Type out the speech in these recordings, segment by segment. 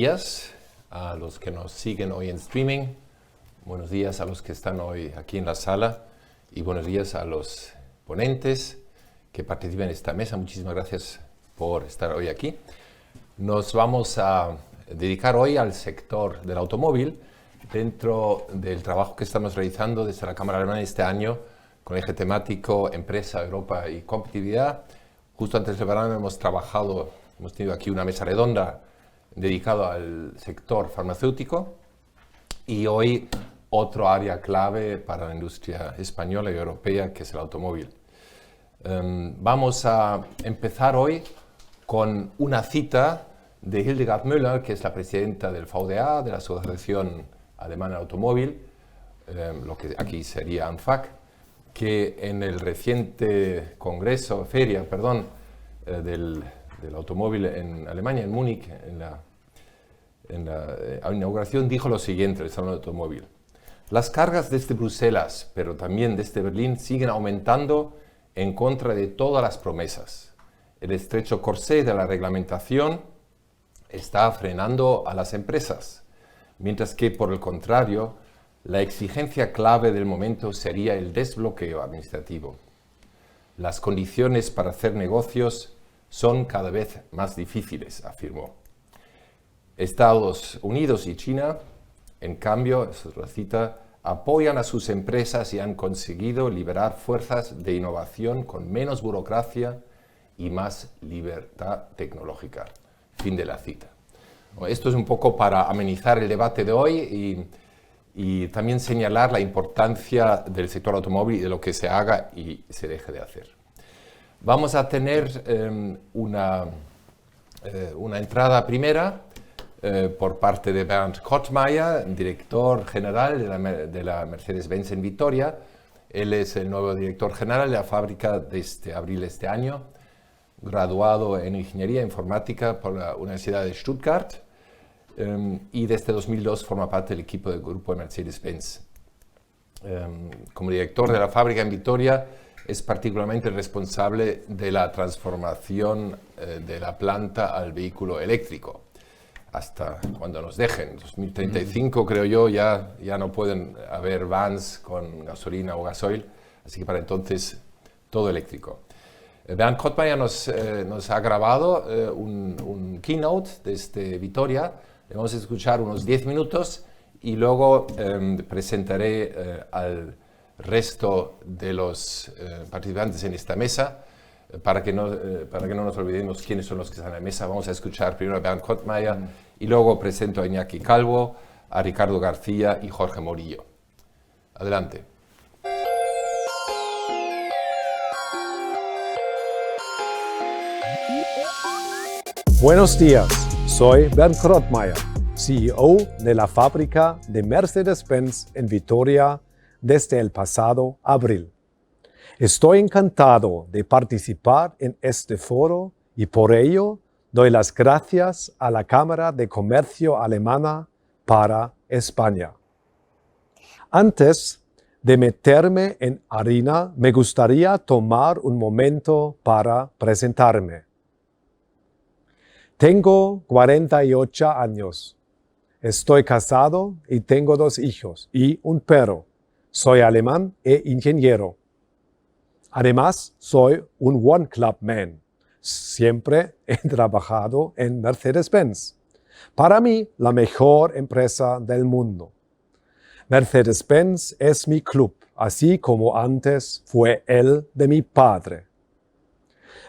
días a los que nos siguen hoy en streaming, buenos días a los que están hoy aquí en la sala y buenos días a los ponentes que participan en esta mesa. Muchísimas gracias por estar hoy aquí. Nos vamos a dedicar hoy al sector del automóvil dentro del trabajo que estamos realizando desde la Cámara Alemana este año con el eje temático Empresa, Europa y Competitividad. Justo antes del verano hemos tenido aquí una mesa redonda dedicada al sector farmacéutico y hoy otro área clave para la industria española y europea, que es el automóvil. Vamos a empezar hoy con una cita de Hildegard Müller, que es la presidenta del VDA, de la Asociación Alemana de Automóvil, lo que aquí sería ANFAC, que en el reciente feria del automóvil en Alemania, en Múnich, en la inauguración, dijo lo siguiente: el Salón del Automóvil. Las cargas desde Bruselas, pero también desde Berlín, siguen aumentando en contra de todas las promesas. El estrecho corsé de la reglamentación está frenando a las empresas, mientras que, por el contrario, la exigencia clave del momento sería el desbloqueo administrativo. Las condiciones para hacer negocios son cada vez más difíciles, afirmó. Estados Unidos y China, en cambio, esa es la cita, apoyan a sus empresas y han conseguido liberar fuerzas de innovación con menos burocracia y más libertad tecnológica. Fin de la cita. Esto es un poco para amenizar el debate de hoy y también señalar la importancia del sector automóvil y de lo que se haga y se deje de hacer. Vamos a tener una entrada primera por parte de Bernd Kottmeyer, director general de la Mercedes-Benz en Vitoria. Él es el nuevo director general de la fábrica desde abril de este año, graduado en Ingeniería Informática por la Universidad de Stuttgart y desde 2002 forma parte del equipo del grupo de Mercedes-Benz. Como director de la fábrica en Vitoria, es particularmente responsable de la transformación de la planta al vehículo eléctrico. Hasta cuando nos dejen, en 2035 creo yo, ya no pueden haber vans con gasolina o gasoil, así que para entonces todo eléctrico. Bernd Kottmeyer nos ha grabado un keynote desde Vitoria. Le vamos a escuchar unos 10 minutos y luego presentaré al resto de los participantes en esta mesa. Para que no nos olvidemos quiénes son los que están en la mesa, vamos a escuchar primero a Bernd Kottmeyer y luego presento a Iñaki Calvo, a Ricardo García y Jorge Morillo. Adelante. Buenos días, soy Bernd Kottmeyer, CEO de la fábrica de Mercedes-Benz en Vitoria desde el pasado abril. Estoy encantado de participar en este foro y por ello doy las gracias a la Cámara de Comercio Alemana para España. Antes de meterme en harina, me gustaría tomar un momento para presentarme. Tengo 48 años. Estoy casado y tengo 2 hijos y un perro. Soy alemán e ingeniero. Además, soy un One Club Man. Siempre he trabajado en Mercedes-Benz. Para mí, la mejor empresa del mundo. Mercedes-Benz es mi club, así como antes fue el de mi padre.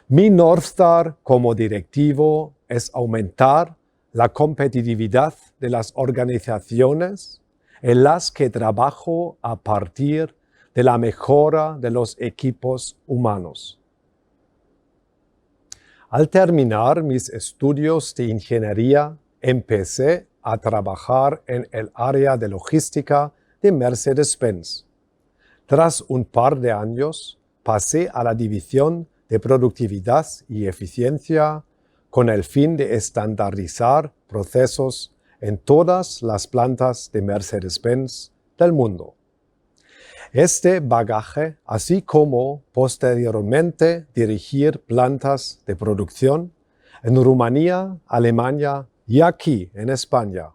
Mi North Star como directivo es aumentar la competitividad de las organizaciones en las que trabajo a partir de la mejora de los equipos humanos. Al terminar mis estudios de ingeniería, empecé a trabajar en el área de logística de Mercedes-Benz. Tras un par de años, pasé a la división de productividad y eficiencia con el fin de estandarizar procesos en todas las plantas de Mercedes-Benz del mundo. Este bagaje, así como posteriormente dirigir plantas de producción en Rumanía, Alemania, y aquí en España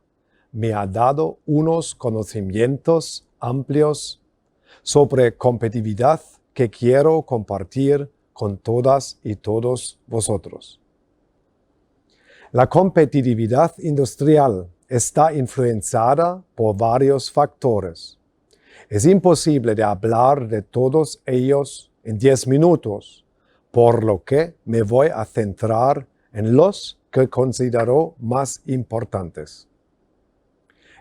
me ha dado unos conocimientos amplios sobre competitividad que quiero compartir con todas y todos vosotros. La competitividad industrial está influenciada por varios factores. Es imposible de hablar de todos ellos en 10 minutos, por lo que me voy a centrar en los que considero más importantes.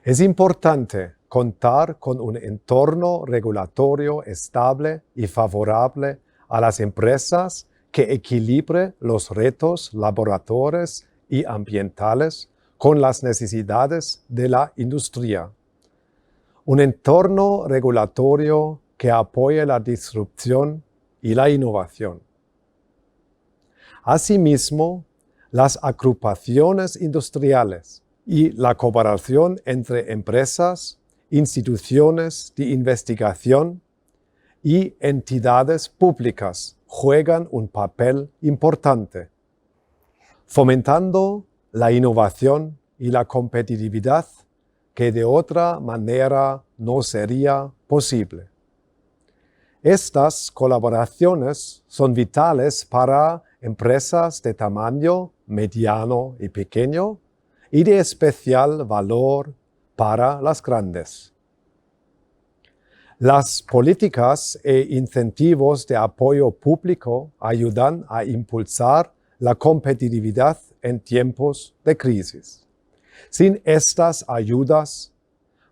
Es importante contar con un entorno regulatorio estable y favorable a las empresas que equilibre los retos laboratorios y ambientales con las necesidades de la industria. Un entorno regulatorio que apoye la disrupción y la innovación. Asimismo, las agrupaciones industriales y la cooperación entre empresas, instituciones de investigación y entidades públicas juegan un papel importante, fomentando la innovación y la competitividad que de otra manera no sería posible. Estas colaboraciones son vitales para empresas de tamaño mediano y pequeño y de especial valor para las grandes. Las políticas e incentivos de apoyo público ayudan a impulsar la competitividad en tiempos de crisis. Sin estas ayudas,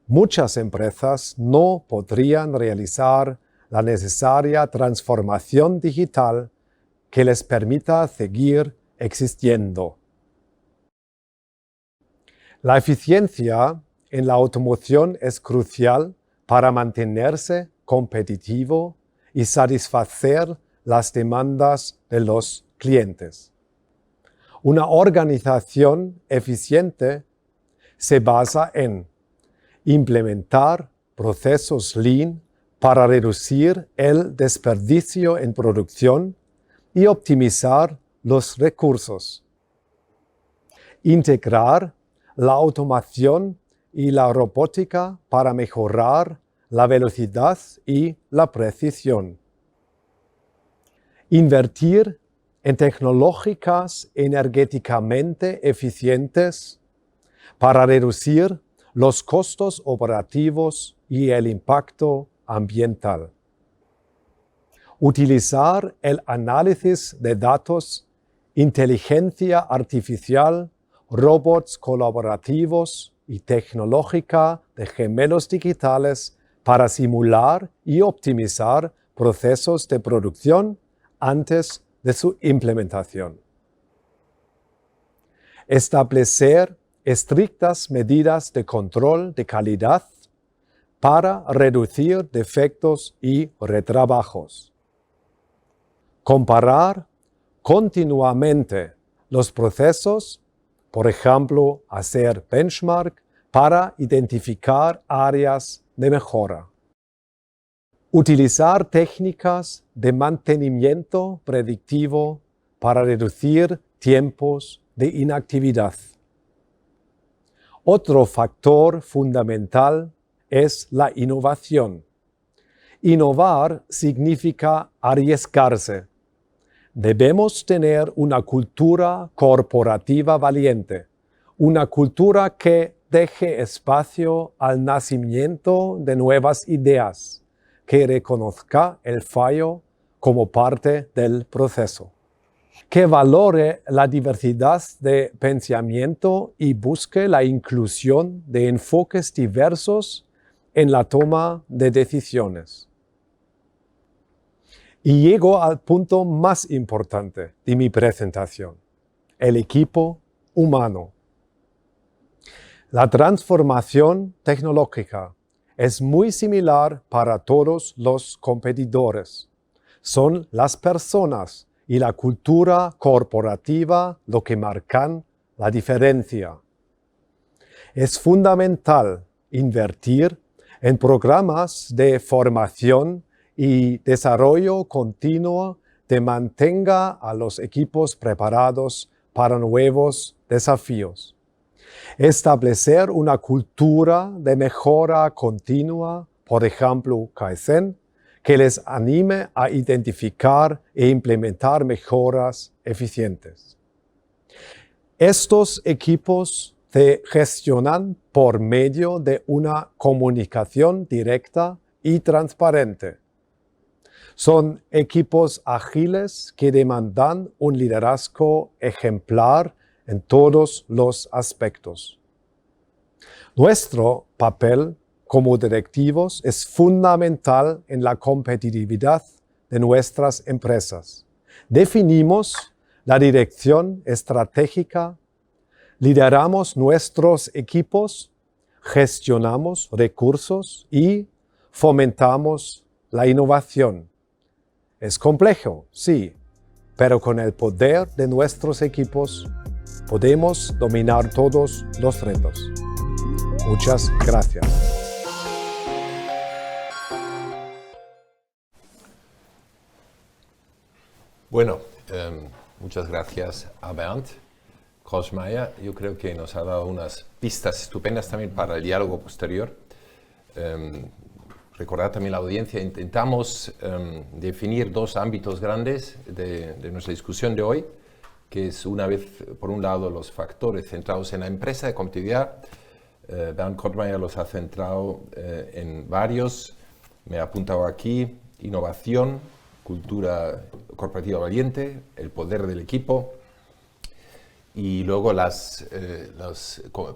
muchas empresas no podrían realizar la necesaria transformación digital que les permita seguir existiendo. La eficiencia en la automoción es crucial para mantenerse competitivo y satisfacer las demandas de los clientes. Una organización eficiente se basa en implementar procesos Lean para reducir el desperdicio en producción y optimizar los recursos. Integrar la automación y la robótica para mejorar la velocidad y la precisión. Invertir en tecnológicas energéticamente eficientes para reducir los costos operativos y el impacto ambiental. Utilizar el análisis de datos, inteligencia artificial, robots colaborativos y tecnológica de gemelos digitales para simular y optimizar procesos de producción antes de su implementación. Establecer estrictas medidas de control de calidad para reducir defectos y retrabajos. Comparar continuamente los procesos, por ejemplo, hacer benchmark para identificar áreas de mejora. Utilizar técnicas de mantenimiento predictivo para reducir tiempos de inactividad. Otro factor fundamental es la innovación. Innovar significa arriesgarse. Debemos tener una cultura corporativa valiente, una cultura que deje espacio al nacimiento de nuevas ideas, que reconozca el fallo como parte del proceso, que valore la diversidad de pensamiento y busque la inclusión de enfoques diversos en la toma de decisiones. Y llego al punto más importante de mi presentación, el equipo humano. La transformación tecnológica es muy similar para todos los competidores. Son las personas y la cultura corporativa lo que marcan la diferencia. Es fundamental invertir en programas de formación y desarrollo continuo que mantenga a los equipos preparados para nuevos desafíos. Establecer una cultura de mejora continua, por ejemplo, Kaizen, que les anime a identificar e implementar mejoras eficientes. Estos equipos se gestionan por medio de una comunicación directa y transparente. Son equipos ágiles que demandan un liderazgo ejemplar en todos los aspectos. Nuestro papel como directivos es fundamental en la competitividad de nuestras empresas. Definimos la dirección estratégica, lideramos nuestros equipos, gestionamos recursos y fomentamos la innovación. Es complejo, sí, pero con el poder de nuestros equipos podemos dominar todos los retos. Muchas gracias. Bueno, muchas gracias a Bernd Koschmeyer. Yo creo que nos ha dado unas pistas estupendas también para el diálogo posterior. Recordad también la audiencia, intentamos definir dos ámbitos grandes de nuestra discusión de hoy, que es una vez, por un lado, los factores centrados en la empresa de competitividad. Bernd Koschmeyer los ha centrado en varios. Me ha apuntado aquí: innovación, cultura corporativa valiente, el poder del equipo, y luego los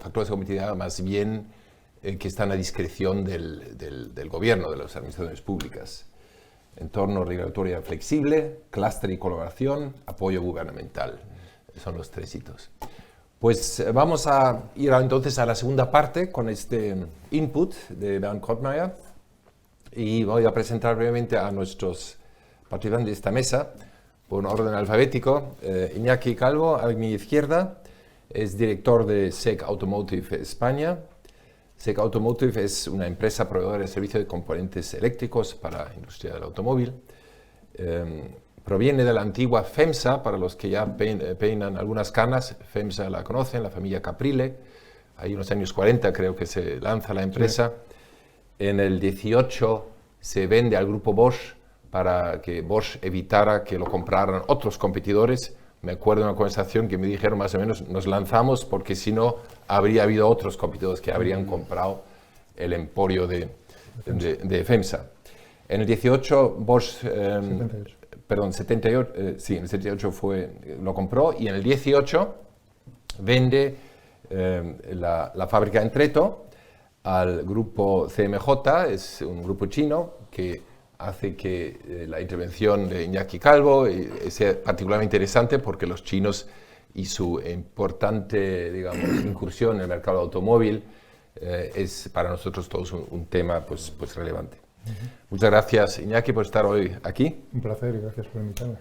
factores de competitividad más bien que están a discreción del gobierno, de las administraciones públicas. Entorno regulatorio flexible, clúster y colaboración, apoyo gubernamental. Son los tres hitos. Pues vamos a ir entonces a la segunda parte con este input de Bernd Koschmeyer, y voy a presentar brevemente a nuestros participantes de esta mesa por un orden alfabético. Iñaki Calvo, a mi izquierda, es director de SEC Automotive España. SEC Automotive es una empresa proveedora de servicios de componentes eléctricos para la industria del automóvil. Proviene de la antigua FEMSA, para los que ya peinan algunas canas. FEMSA la conocen, la familia Caprile. Ahí en los años 40 creo que se lanza la empresa. Sí. En el 18 se vende al grupo Bosch para que Bosch evitara que lo compraran otros competidores. Me acuerdo de una conversación que me dijeron más o menos: nos lanzamos porque si no habría habido otros competidores que habrían comprado el emporio de FEMSA. En el 18 Bosch, perdón, 78, sí, en el 78 lo compró, y en el 18 vende la fábrica en Treto al grupo CMJ. Es un grupo chino que hace que la intervención de Iñaki Calvo sea particularmente interesante, porque los chinos y su importante, digamos, incursión en el mercado automóvil es para nosotros todos un tema pues relevante. Muchas gracias, Iñaki, por estar hoy aquí. Un placer y gracias por invitarme.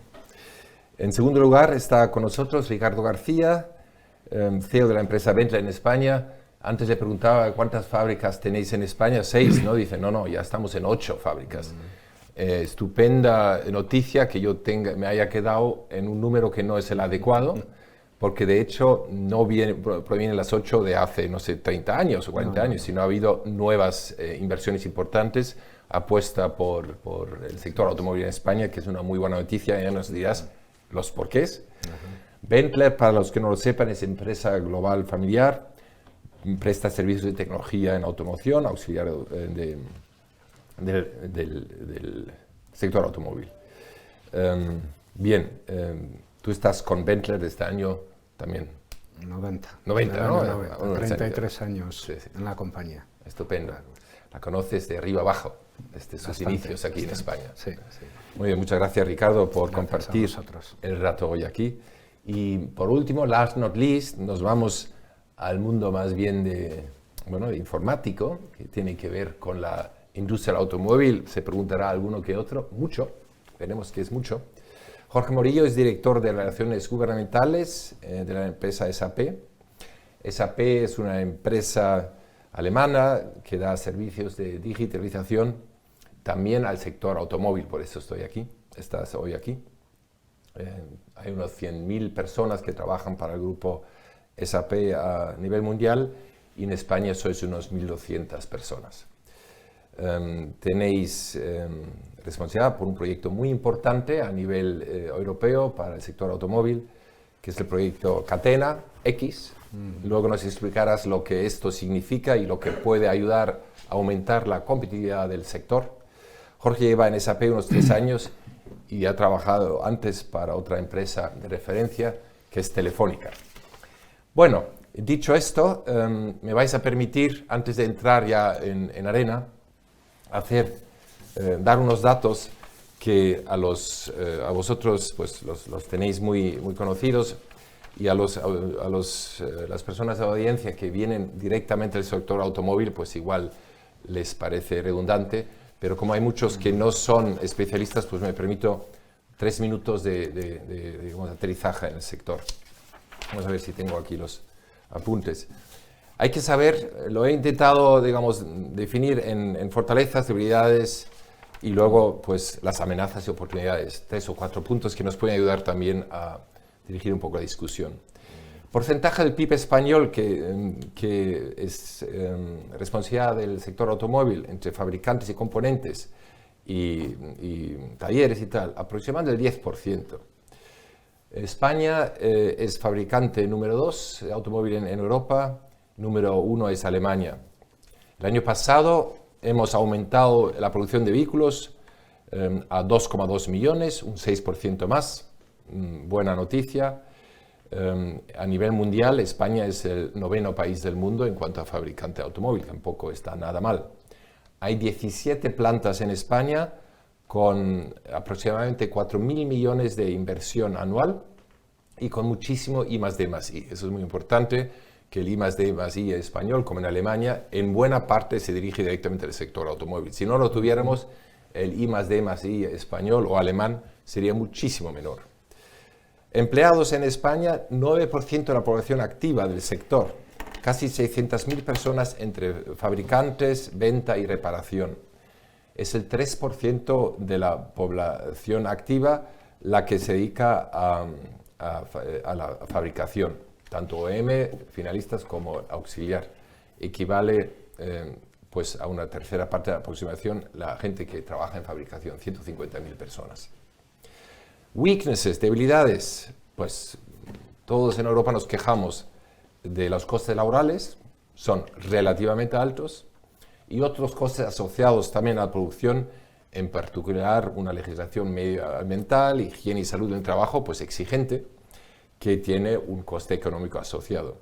En segundo lugar está con nosotros Ricardo García, CEO de la empresa Bentley en España. Antes le preguntaba cuántas fábricas tenéis en España. 6, ¿no? Dice, no, ya estamos en 8 fábricas. Estupenda noticia que yo me haya quedado en un número que no es el adecuado, porque de hecho no provienen las 8 de hace, no sé, 30 años o 40 años, sino ha habido nuevas inversiones importantes, apuesta por el sector automóvil en España, que es una muy buena noticia. Ya nos dirás los porqués. Bentley, para los que no lo sepan, es empresa global familiar, presta servicios de tecnología en automoción, auxiliar del sector automóvil. Bien, tú estás con Bentley desde este año también. 90, ¿no? 33 años sí. En la compañía. Estupendo. La conoces de arriba abajo, desde sus inicios aquí en España. Sí. Muy bien, muchas gracias, Ricardo, por compartir el rato hoy aquí. Y por último, last not least, nos vamos al mundo más bien de informático, que tiene que ver con la industria del automóvil. Se preguntará alguno que otro, mucho, veremos que es mucho. Jorge Morillo es director de Relaciones Gubernamentales de la empresa SAP. SAP es una empresa alemana que da servicios de digitalización también al sector automóvil, por eso estás hoy aquí. Hay unos 100.000 personas que trabajan para el grupo SAP a nivel mundial y en España sois unos 1.200 personas. Tenéis responsabilidad por un proyecto muy importante a nivel europeo para el sector automóvil, que es el proyecto Catena X. Luego nos explicarás lo que esto significa y lo que puede ayudar a aumentar la competitividad del sector. Jorge lleva en SAP unos 3 años y ha trabajado antes para otra empresa de referencia, que es Telefónica. Bueno, dicho esto, me vais a permitir, antes de entrar ya en arena, dar unos datos que a vosotros pues, los tenéis muy conocidos, y a las personas de la audiencia que vienen directamente del sector automóvil, pues igual les parece redundante, pero como hay muchos que no son especialistas, pues me permito 3 minutos de aterrizaje en el sector. Vamos a ver si tengo aquí los apuntes. Hay que saber, lo he intentado, digamos, definir en fortalezas, debilidades y luego pues las amenazas y oportunidades. 3 o 4 puntos que nos pueden ayudar también a dirigir un poco la discusión. Porcentaje del PIB español que es responsabilidad del sector automóvil entre fabricantes y componentes y talleres y tal, aproximadamente el 10%. España es fabricante número 2 de automóvil en Europa, número 1 es Alemania. El año pasado hemos aumentado la producción de vehículos a 2,2 millones, un 6% más. Buena noticia. A nivel mundial, España es el 9º país del mundo en cuanto a fabricante de automóvil, tampoco está nada mal. Hay 17 plantas en España con aproximadamente 4.000 millones de inversión anual y con muchísimo I+D+I. Eso es muy importante, que el I+D+I español, como en Alemania, en buena parte se dirige directamente al sector automóvil. Si no lo tuviéramos, el I+D+I español o alemán sería muchísimo menor. Empleados en España, 9% de la población activa del sector, casi 600.000 personas entre fabricantes, venta y reparación. Es el 3% de la población activa la que se dedica a la fabricación, tanto OEM, finalistas como auxiliar. Equivale pues a una tercera parte de la aproximación la gente que trabaja en fabricación, 150.000 personas. Weaknesses, debilidades, pues todos en Europa nos quejamos de los costes laborales, son relativamente altos, y otros costes asociados también a la producción, en particular una legislación medioambiental, higiene y salud en el trabajo, pues exigente, que tiene un coste económico asociado.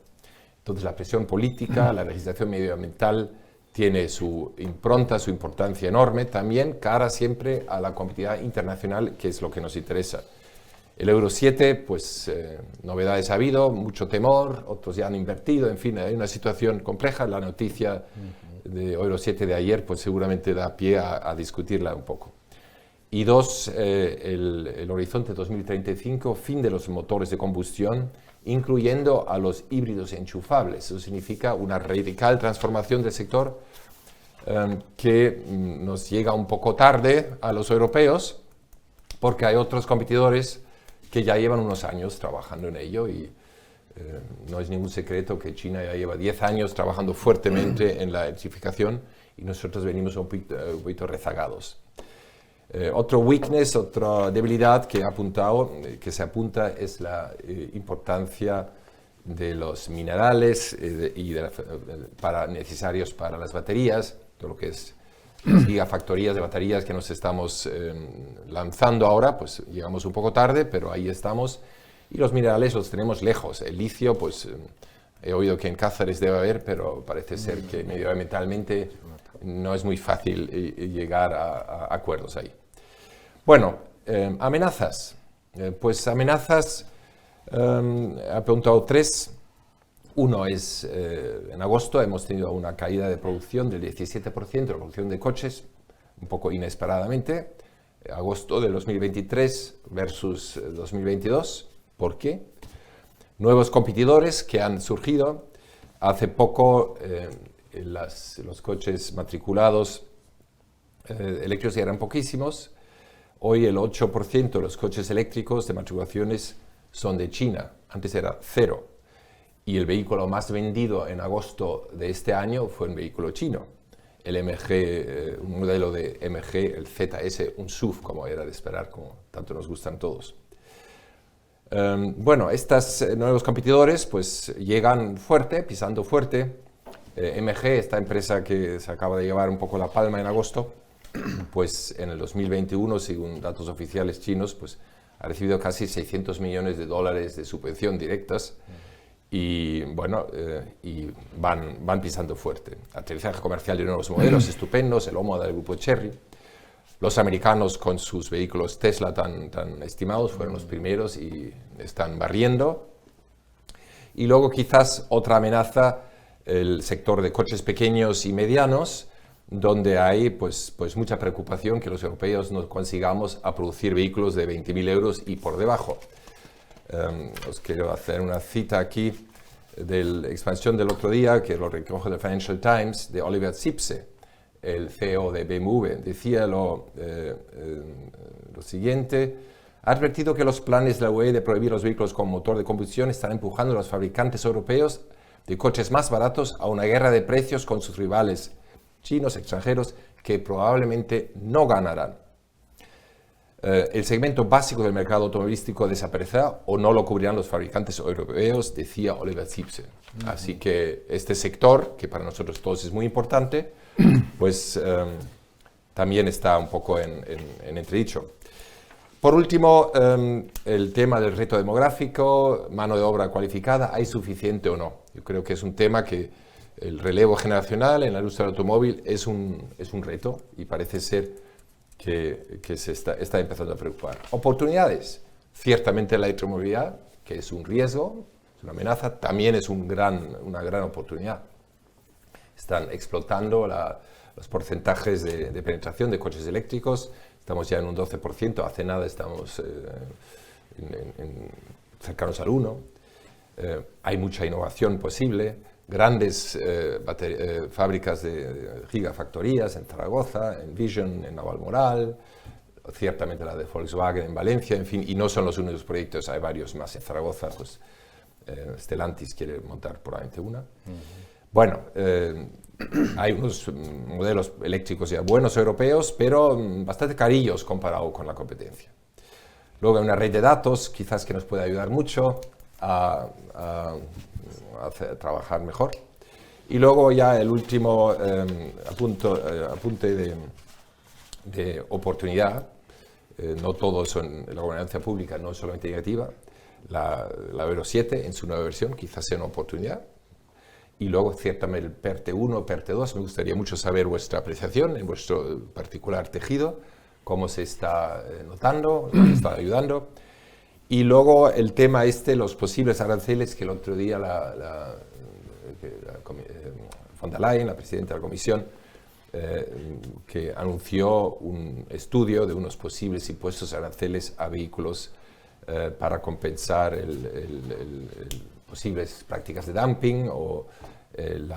Entonces la presión política, la legislación medioambiental tiene su impronta, su importancia enorme, también cara siempre a la competitividad internacional, que es lo que nos interesa. El Euro 7, pues novedades ha habido, mucho temor, otros ya han invertido, en fin, hay una situación compleja. La noticia de Euro 7 de ayer, pues seguramente da pie a discutirla un poco. Y 2, el horizonte 2035, fin de los motores de combustión, incluyendo a los híbridos enchufables. Eso significa una radical transformación del sector que nos llega un poco tarde a los europeos, porque hay otros competidores que ya llevan unos años trabajando en ello y no es ningún secreto que China ya lleva 10 años trabajando fuertemente en la electrificación y nosotros venimos un poquito rezagados. Otro weakness, otra debilidad que se apunta es la importancia de los minerales necesarios para las baterías, todo lo que es las gigafactorías de baterías que nos estamos lanzando ahora, pues llegamos un poco tarde, pero ahí estamos, y los minerales los tenemos lejos. El licio, pues he oído que en Cáceres debe haber, pero parece ser que medioambientalmente no es muy fácil llegar a acuerdos ahí. Bueno, amenazas. Pues amenazas, he apuntado 3. Uno es, en agosto hemos tenido una caída de producción del 17% de la producción de coches, un poco inesperadamente. Agosto de 2023 versus 2022. ¿Por qué? Nuevos competidores que han surgido. Hace poco los coches matriculados eléctricos eran poquísimos. Hoy el 8% de los coches eléctricos de matriculaciones son de China. Antes era 0. y el vehículo más vendido en agosto de este año fue un vehículo chino, el MG, un modelo de MG, el ZS, un SUV, como era de esperar, como tanto nos gustan todos. Bueno, estos nuevos competidores pues llegan fuerte, pisando fuerte. MG, esta empresa que se acaba de llevar un poco la palma en agosto, pues en el 2021, según datos oficiales chinos, pues ha recibido casi 600 millones de dólares de subvención directas y bueno, y van pisando fuerte. Aterrizaje comercial de nuevos modelos estupendos, el Homo del grupo Chery. Los americanos con sus vehículos Tesla tan estimados fueron los primeros y están barriendo. Y luego quizás otra amenaza, el sector de coches pequeños y medianos, donde hay pues mucha preocupación que los europeos no consigamos a producir vehículos de 20.000 euros y por debajo. Os quiero hacer una cita aquí de la expansión del otro día, que lo recoge del Financial Times, de Oliver Zipse, el CEO de BMW. Decía lo siguiente: ha advertido que los planes de la UE de prohibir los vehículos con motor de combustión están empujando a los fabricantes europeos de coches más baratos a una guerra de precios con sus rivales chinos, extranjeros, que probablemente no ganarán. El segmento básico del mercado automovilístico desaparecerá o no lo cubrirán los fabricantes europeos, decía Oliver Zipse. Así que este sector, que para nosotros todos es muy importante, pues también está un poco en entredicho. Por último, el tema del reto demográfico, mano de obra cualificada, ¿hay suficiente o no? Yo creo que es un tema que el relevo generacional en la industria del automóvil es un reto y parece ser que se está empezando a preocupar. Oportunidades, ciertamente la electromovilidad, que es un riesgo, es una amenaza, también es una gran oportunidad. Están explotando los porcentajes de penetración de coches eléctricos, estamos ya en un 12%, hace nada estamos cercanos al 1%, hay mucha innovación posible, grandes fábricas de gigafactorías en Zaragoza, en Vision, en Navalmoral, ciertamente la de Volkswagen en Valencia, en fin, y no son los únicos proyectos, hay varios más en Zaragoza, pues Stellantis quiere montar probablemente una. Bueno, hay unos modelos eléctricos ya buenos europeos, pero bastante carillos comparado con la competencia. Luego hay una red de datos, quizás que nos puede ayudar mucho a trabajar mejor. Y luego ya el último apunte de oportunidad. No todos son, la gobernanza pública no es solamente negativa. La Euro 7 en su nueva versión quizás sea una oportunidad. Y luego ciertamente el PERTE 1, PERTE 2. Me gustaría mucho saber vuestra apreciación en vuestro particular tejido, cómo se está notando, cómo se está ayudando. Y luego el tema los posibles aranceles que el otro día von der Leyen, la presidenta de la Comisión, que anunció un estudio de unos posibles impuestos aranceles a vehículos para compensar posibles prácticas de dumping o el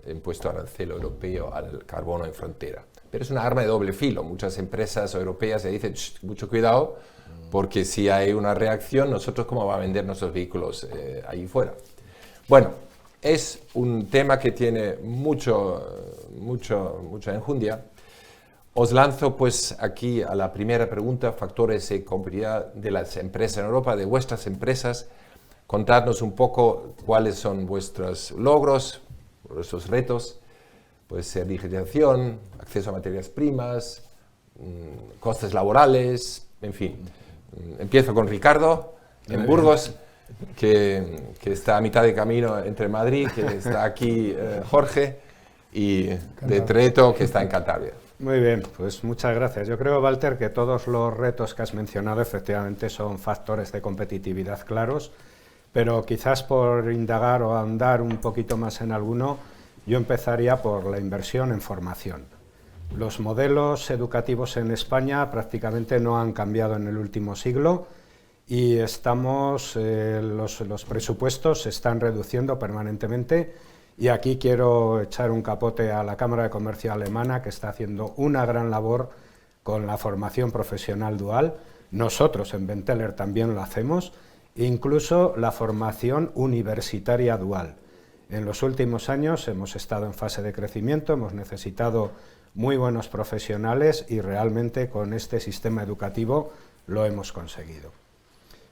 impuesto arancel europeo al carbono en frontera. Pero es una arma de doble filo. Muchas empresas europeas le dicen, mucho cuidado, porque si hay una reacción, nosotros cómo vamos a vender nuestros vehículos allí fuera. Bueno, es un tema que tiene mucha enjundia. Os lanzo pues aquí a la primera pregunta, factores de competitividad de las empresas en Europa, de vuestras empresas. Contadnos un poco cuáles son vuestros logros, vuestros retos, puede ser digitalización, acceso a materias primas, costes laborales, en fin. Empiezo con Ricardo, en Burgos, que está a mitad de camino entre Madrid, que está aquí Jorge, y de Treto, que está en Cantabria. Muy bien, pues muchas gracias. Yo creo, Walter, que todos los retos que has mencionado efectivamente son factores de competitividad claros, pero quizás por indagar o ahondar un poquito más en alguno, yo empezaría por la inversión en formación. Los modelos educativos en España prácticamente no han cambiado en el último siglo y los presupuestos se están reduciendo permanentemente. Y aquí quiero echar un capote a la Cámara de Comercio alemana, que está haciendo una gran labor con la formación profesional dual. Nosotros en Benteler también lo hacemos incluso la formación universitaria dual. En los últimos años hemos estado en fase de crecimiento, hemos necesitado muy buenos profesionales y realmente con este sistema educativo lo hemos conseguido.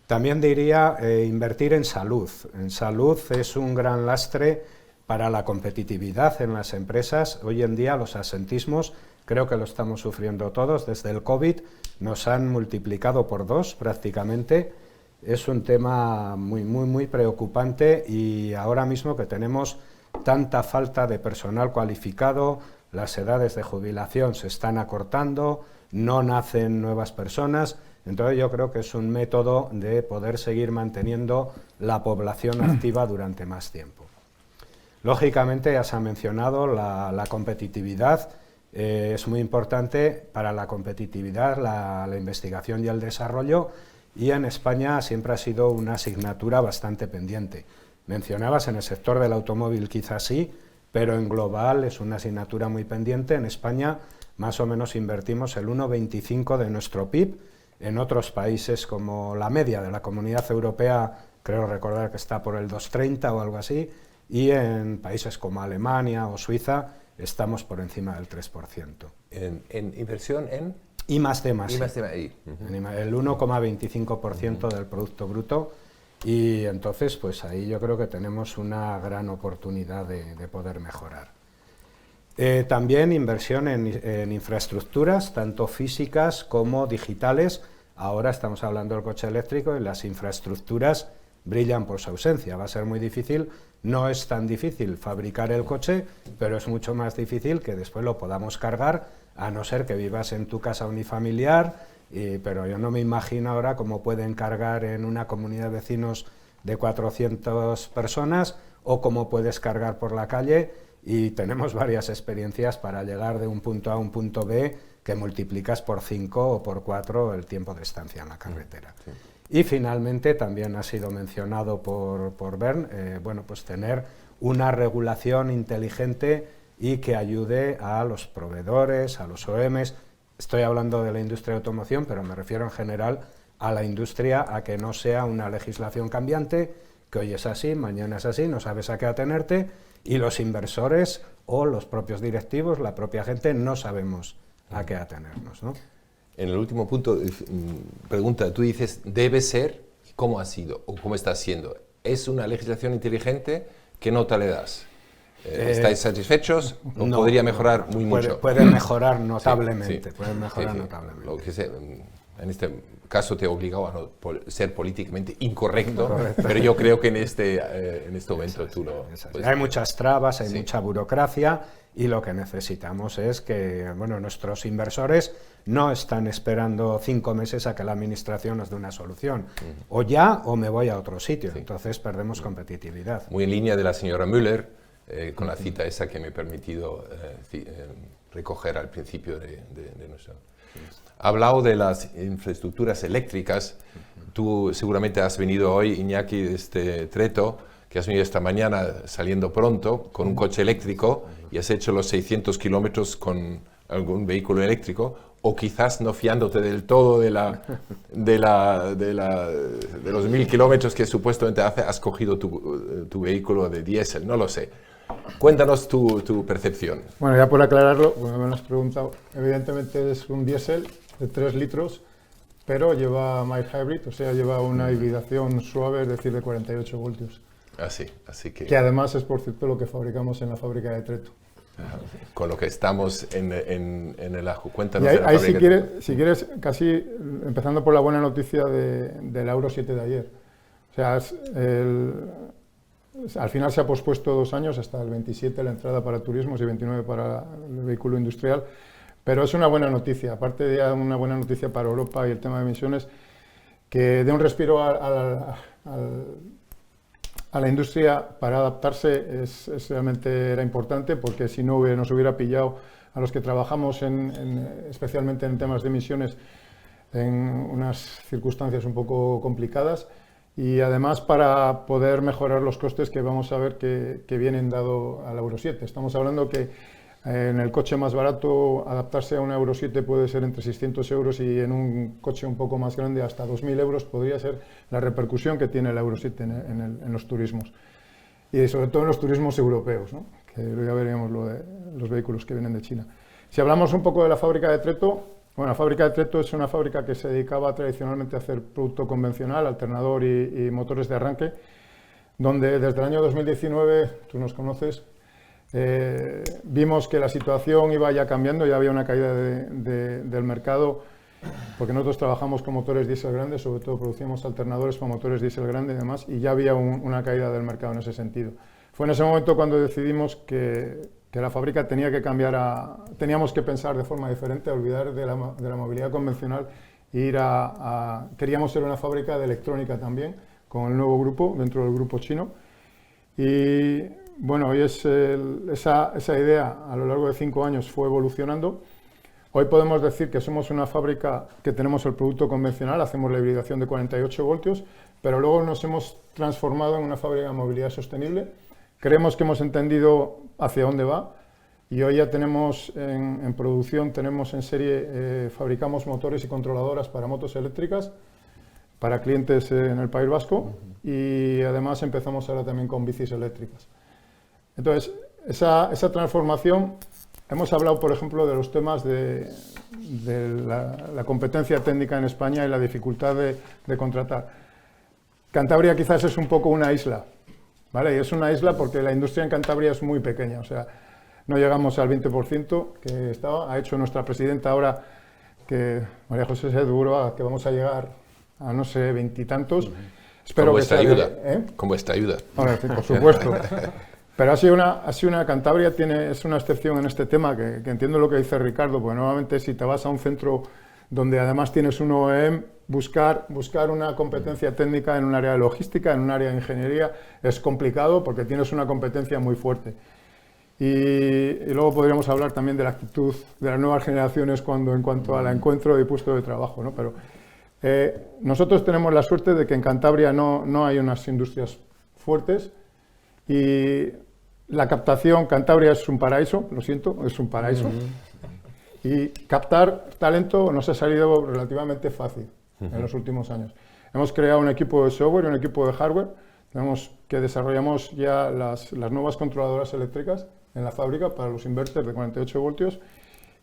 También diría invertir en salud. En salud es un gran lastre para la competitividad en las empresas. Hoy en día los absentismos, creo que lo estamos sufriendo todos, desde el COVID nos han multiplicado por 2 prácticamente. Es un tema muy preocupante y ahora mismo que tenemos tanta falta de personal cualificado, las edades de jubilación se están acortando, no nacen nuevas personas, entonces yo creo que es un método de poder seguir manteniendo la población activa durante más tiempo. Lógicamente, ya se ha mencionado, la competitividad es muy importante para la competitividad, la investigación y el desarrollo, y en España siempre ha sido una asignatura bastante pendiente. Mencionabas en el sector del automóvil quizás sí, pero en global es una asignatura muy pendiente. En España más o menos invertimos el 1,25 de nuestro PIB, en otros países como la media de la Comunidad Europea, creo recordar que está por el 2,30 o algo así, y en países como Alemania o Suiza estamos por encima del 3%. ¿En inversión en? I más D más I. Uh-huh. El 1,25% del Producto Bruto, y entonces pues ahí yo creo que tenemos una gran oportunidad de poder mejorar. También inversión en infraestructuras, tanto físicas como digitales. Ahora estamos hablando del coche eléctrico y las infraestructuras brillan por su ausencia. Va a ser muy difícil, no es tan difícil fabricar el coche, pero es mucho más difícil que después lo podamos cargar, a no ser que vivas en tu casa unifamiliar, pero yo no me imagino ahora cómo pueden cargar en una comunidad de vecinos de 400 personas o cómo puedes cargar por la calle, y tenemos varias experiencias para llegar de un punto A a un punto B que multiplicas por 5 o por 4 el tiempo de estancia en la carretera. Sí. Y finalmente, también ha sido mencionado por Bernd, bueno, pues tener una regulación inteligente y que ayude a los proveedores, a los OEMs. Estoy hablando de la industria de automoción, pero me refiero en general a la industria, a que no sea una legislación cambiante, que hoy es así, mañana es así, no sabes a qué atenerte, y los inversores o los propios directivos, la propia gente, no sabemos a qué atenernos, ¿no? En el último punto, pregunta, tú dices, debe ser, ¿cómo ha sido o cómo está siendo? ¿Es una legislación inteligente? ¿Qué nota le das? ¿Estáis satisfechos? ¿O no, podría mejorar muy mucho? Puede mejorar notablemente, puede mejorar notablemente. Lo que en este caso te he obligado a no ser políticamente incorrecto, pero yo creo que en este momento tú lo... Hay muchas trabas, hay mucha burocracia, y lo que necesitamos es que, bueno, nuestros inversores no están esperando 5 meses a que la administración nos dé una solución. O ya, o me voy a otro sitio. Entonces perdemos competitividad. Muy en línea de la señora Müller, con la cita esa que me he permitido recoger al principio de nuestro... Ha hablado de las infraestructuras eléctricas. Tú seguramente has venido hoy, Iñaki, de este Treto, que has venido esta mañana saliendo pronto con un coche eléctrico y has hecho los 600 kilómetros con algún vehículo eléctrico, o quizás no fiándote del todo de los 1000 kilómetros que supuestamente hace, has cogido tu vehículo de diésel, no lo sé. Cuéntanos tu percepción. Bueno, ya por aclararlo, bueno, me lo has preguntado, evidentemente es un diésel de 3 litros, pero lleva mild hybrid, o sea, lleva una hibridación suave, es decir, de 48 voltios. Así que además es, por cierto, lo que fabricamos en la fábrica de Treto. Con lo que estamos en el ajo. Cuéntanos. Y ahí si quieres, casi empezando por la buena noticia del Euro 7 de ayer. O sea, al final se ha pospuesto 2 años, hasta el 27 la entrada para turismos y 29 para el vehículo industrial, pero es una buena noticia, aparte de una buena noticia para Europa y el tema de emisiones, que dé un respiro a la industria para adaptarse. Realmente era importante, porque si no nos hubiera pillado a los que trabajamos especialmente en temas de emisiones en unas circunstancias un poco complicadas, y además para poder mejorar los costes que vamos a ver que vienen dado al Euro 7. Estamos hablando que En el coche más barato, adaptarse a una Euro 7 puede ser entre 600 euros y en un coche un poco más grande hasta 2.000 euros podría ser la repercusión que tiene la Euro 7 en los turismos. Y sobre todo en los turismos europeos, ¿no? Que ya veríamos lo de los vehículos que vienen de China. Si hablamos un poco de la fábrica de Treto, bueno, la fábrica de Treto es una fábrica que se dedicaba tradicionalmente a hacer producto convencional, alternador y motores de arranque, donde desde el año 2019, tú nos conoces, vimos que la situación iba ya cambiando, ya había una caída del mercado, porque nosotros trabajamos con motores diésel grandes, sobre todo producimos alternadores para motores diésel grandes y demás, y ya había una caída del mercado en ese sentido. Fue en ese momento cuando decidimos que la fábrica tenía que cambiar teníamos que pensar de forma diferente, olvidar de la movilidad convencional e ir queríamos ser una fábrica de electrónica también, con el nuevo grupo, dentro del grupo chino. Y bueno, hoy esa idea a lo largo de 5 años fue evolucionando. Hoy podemos decir que somos una fábrica que tenemos el producto convencional, hacemos la hibridación de 48 voltios, pero luego nos hemos transformado en una fábrica de movilidad sostenible. Creemos que hemos entendido hacia dónde va y hoy ya tenemos en producción, tenemos en serie, fabricamos motores y controladoras para motos eléctricas, para clientes en el País Vasco y además empezamos ahora también con bicis eléctricas. Entonces, esa transformación, hemos hablado, por ejemplo, de los temas de la competencia técnica en España y la dificultad de contratar. Cantabria quizás es un poco una isla, ¿vale? Y es una isla porque la industria en Cantabria es muy pequeña, o sea, no llegamos al 20% que ha hecho nuestra presidenta ahora, que María José Seguro, que vamos a llegar a no sé, 20 y tantos. Espero que sea ayuda. Con vuestra ayuda. Ahora, sí, por supuesto. Pero ha sido una Cantabria es una excepción en este tema, que entiendo lo que dice Ricardo, porque normalmente si te vas a un centro donde además tienes un OEM, buscar una competencia técnica en un área de logística, en un área de ingeniería, es complicado porque tienes una competencia muy fuerte. Y luego podríamos hablar también de la actitud de las nuevas generaciones en cuanto al encuentro de puestos de trabajo, ¿no? Pero nosotros tenemos la suerte de que en Cantabria no hay unas industrias fuertes y la captación, Cantabria es un paraíso, lo siento, es un paraíso. Y captar talento nos ha salido relativamente fácil en los últimos años. Hemos creado un equipo de software y un equipo de hardware, que desarrollamos ya las nuevas controladoras eléctricas en la fábrica para los inverters de 48 voltios.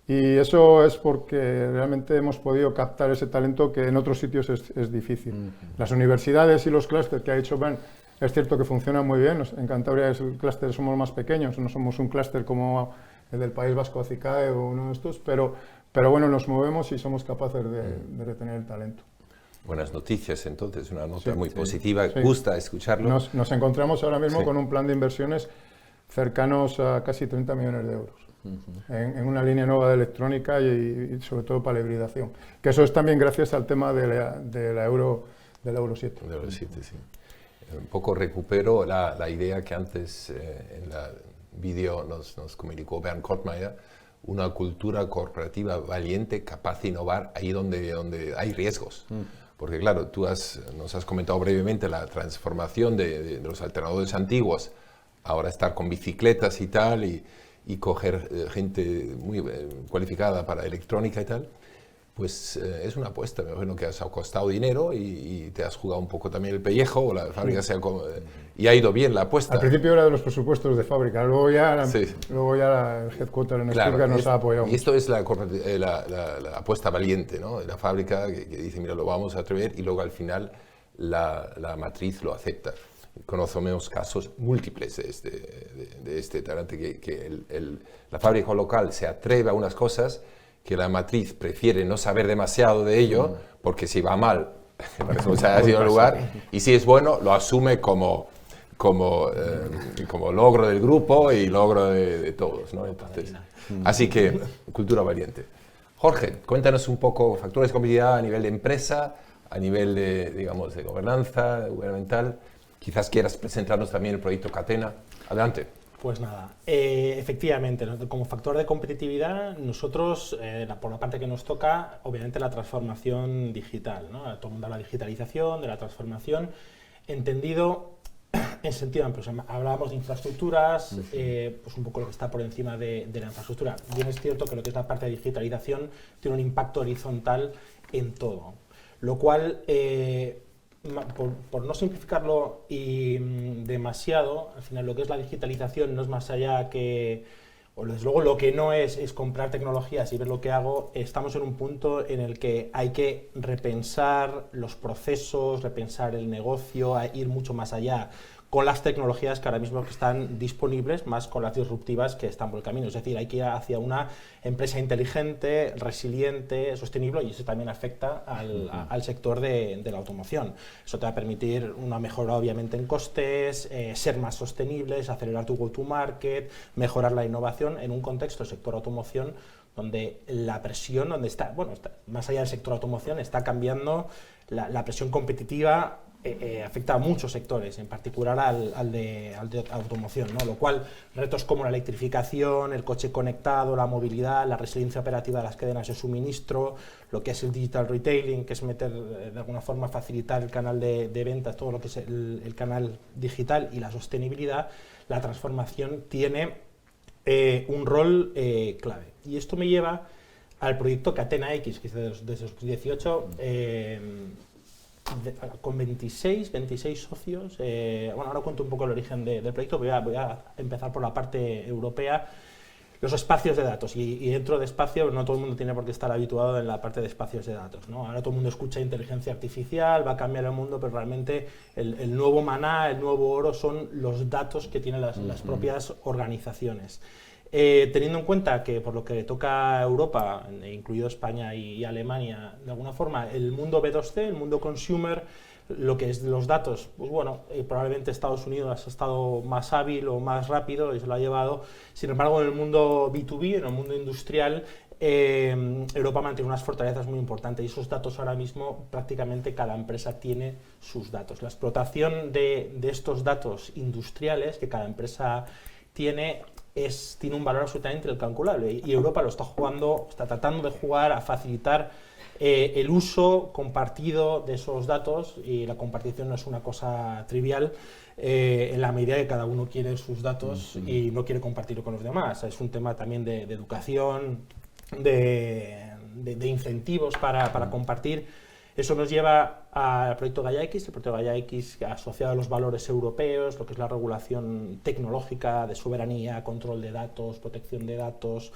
Y eso es porque realmente hemos podido captar ese talento que en otros sitios es difícil. Las universidades y los clústeres que ha dicho Ben, es cierto que funcionan muy bien. En Cantabria el clúster somos más pequeños, no somos un clúster como el del País Vasco, Acicae o uno de estos, pero bueno, nos movemos y somos capaces de retener el talento. Buenas noticias, entonces, una nota muy positiva, gusta escucharlo. Nos encontramos ahora mismo con un plan de inversiones cercanos a casi 30 millones de euros. En una línea nueva de electrónica y sobre todo para la hibridación. Que eso es también gracias al tema de la Euro 7. De Euro 7, sí. Un poco recupero la idea que antes en el vídeo nos comunicó Bernd Kortmeier, una cultura corporativa valiente, capaz de innovar ahí donde hay riesgos. Porque claro, nos has comentado brevemente la transformación de los alternadores antiguos, ahora estar con bicicletas y tal, y coger gente muy cualificada para electrónica y tal, pues es una apuesta. Me imagino que has costado dinero y te has jugado un poco también el pellejo, o la fábrica y ha ido bien la apuesta. Al principio era de los presupuestos de fábrica, luego ya el headquarter en Stuttgart nos ha apoyado. Y esto es la apuesta valiente, ¿no? De la fábrica que dice, mira, lo vamos a atrever, y luego al final la matriz lo acepta. Conocemos casos múltiples de este talante, que la fábrica local se atreve a unas cosas que la matriz prefiere no saber demasiado de ello, porque si va mal, la responsabilidad ha sido el lugar, y si es bueno, lo asume como logro del grupo y logro de todos, ¿no? Entonces, así que, cultura valiente. Jorge, cuéntanos un poco factores de competitividad a nivel de empresa, a nivel de gobernanza gubernamental. Quizás quieras presentarnos también el proyecto Catena. Adelante. Pues nada, efectivamente, como factor de competitividad, nosotros, por la parte que nos toca, obviamente la transformación digital, ¿no? Todo el mundo habla de la digitalización, de la transformación, entendido en sentido amplio. O sea, hablábamos de infraestructuras, pues un poco lo que está por encima de la infraestructura. Bien es cierto que lo que es la parte de digitalización tiene un impacto horizontal en todo, lo cual, por no simplificarlo demasiado, al final lo que es la digitalización no es más allá que, o desde luego lo que no es comprar tecnologías y ver lo que hago. Estamos en un punto en el que hay que repensar los procesos, repensar el negocio, ir mucho más allá con las tecnologías que ahora mismo están disponibles, más con las disruptivas que están por el camino. Es decir, hay que ir hacia una empresa inteligente, resiliente, sostenible, y eso también afecta al sector de la automoción. Eso te va a permitir una mejora, obviamente, en costes, ser más sostenibles, acelerar tu go-to-market, mejorar la innovación en un contexto del sector automoción donde la presión, más allá del sector automoción, está cambiando la presión competitiva. Afecta a muchos sectores, en particular al de automoción, ¿no? Lo cual, retos como la electrificación, el coche conectado, la movilidad, la resiliencia operativa de las cadenas de suministro, lo que es el digital retailing, que es meter, de alguna forma, facilitar el canal de ventas, todo lo que es el canal digital, y la sostenibilidad, la transformación tiene un rol clave. Y esto me lleva al proyecto Catena X, que es desde 2018, con 26 socios. Ahora cuento un poco el origen del proyecto. Voy a empezar por la parte europea. Los espacios de datos, y dentro de espacios no todo el mundo tiene por qué estar habituado en la parte de espacios de datos, ¿no? Ahora todo el mundo escucha inteligencia artificial, va a cambiar el mundo, pero realmente el nuevo maná, el nuevo oro son los datos que tienen las propias organizaciones. Teniendo en cuenta que por lo que toca a Europa, incluido España y Alemania, de alguna forma el mundo B2C, el mundo consumer, lo que es de los datos, pues bueno, probablemente Estados Unidos ha estado más hábil o más rápido y se lo ha llevado. Sin embargo, en el mundo B2B, en el mundo industrial, Europa mantiene unas fortalezas muy importantes, y esos datos ahora mismo prácticamente cada empresa tiene sus datos. La explotación de estos datos industriales que cada empresa tiene un valor absolutamente incalculable, y Europa lo está tratando de jugar a facilitar el uso compartido de esos datos, y la compartición no es una cosa trivial, en la medida que cada uno quiere sus datos y no quiere compartirlo con los demás. Es un tema también de educación, de incentivos para compartir. Eso nos lleva al proyecto Gaia X, el proyecto Gaia X asociado a los valores europeos, lo que es la regulación tecnológica de soberanía, control de datos, protección de datos,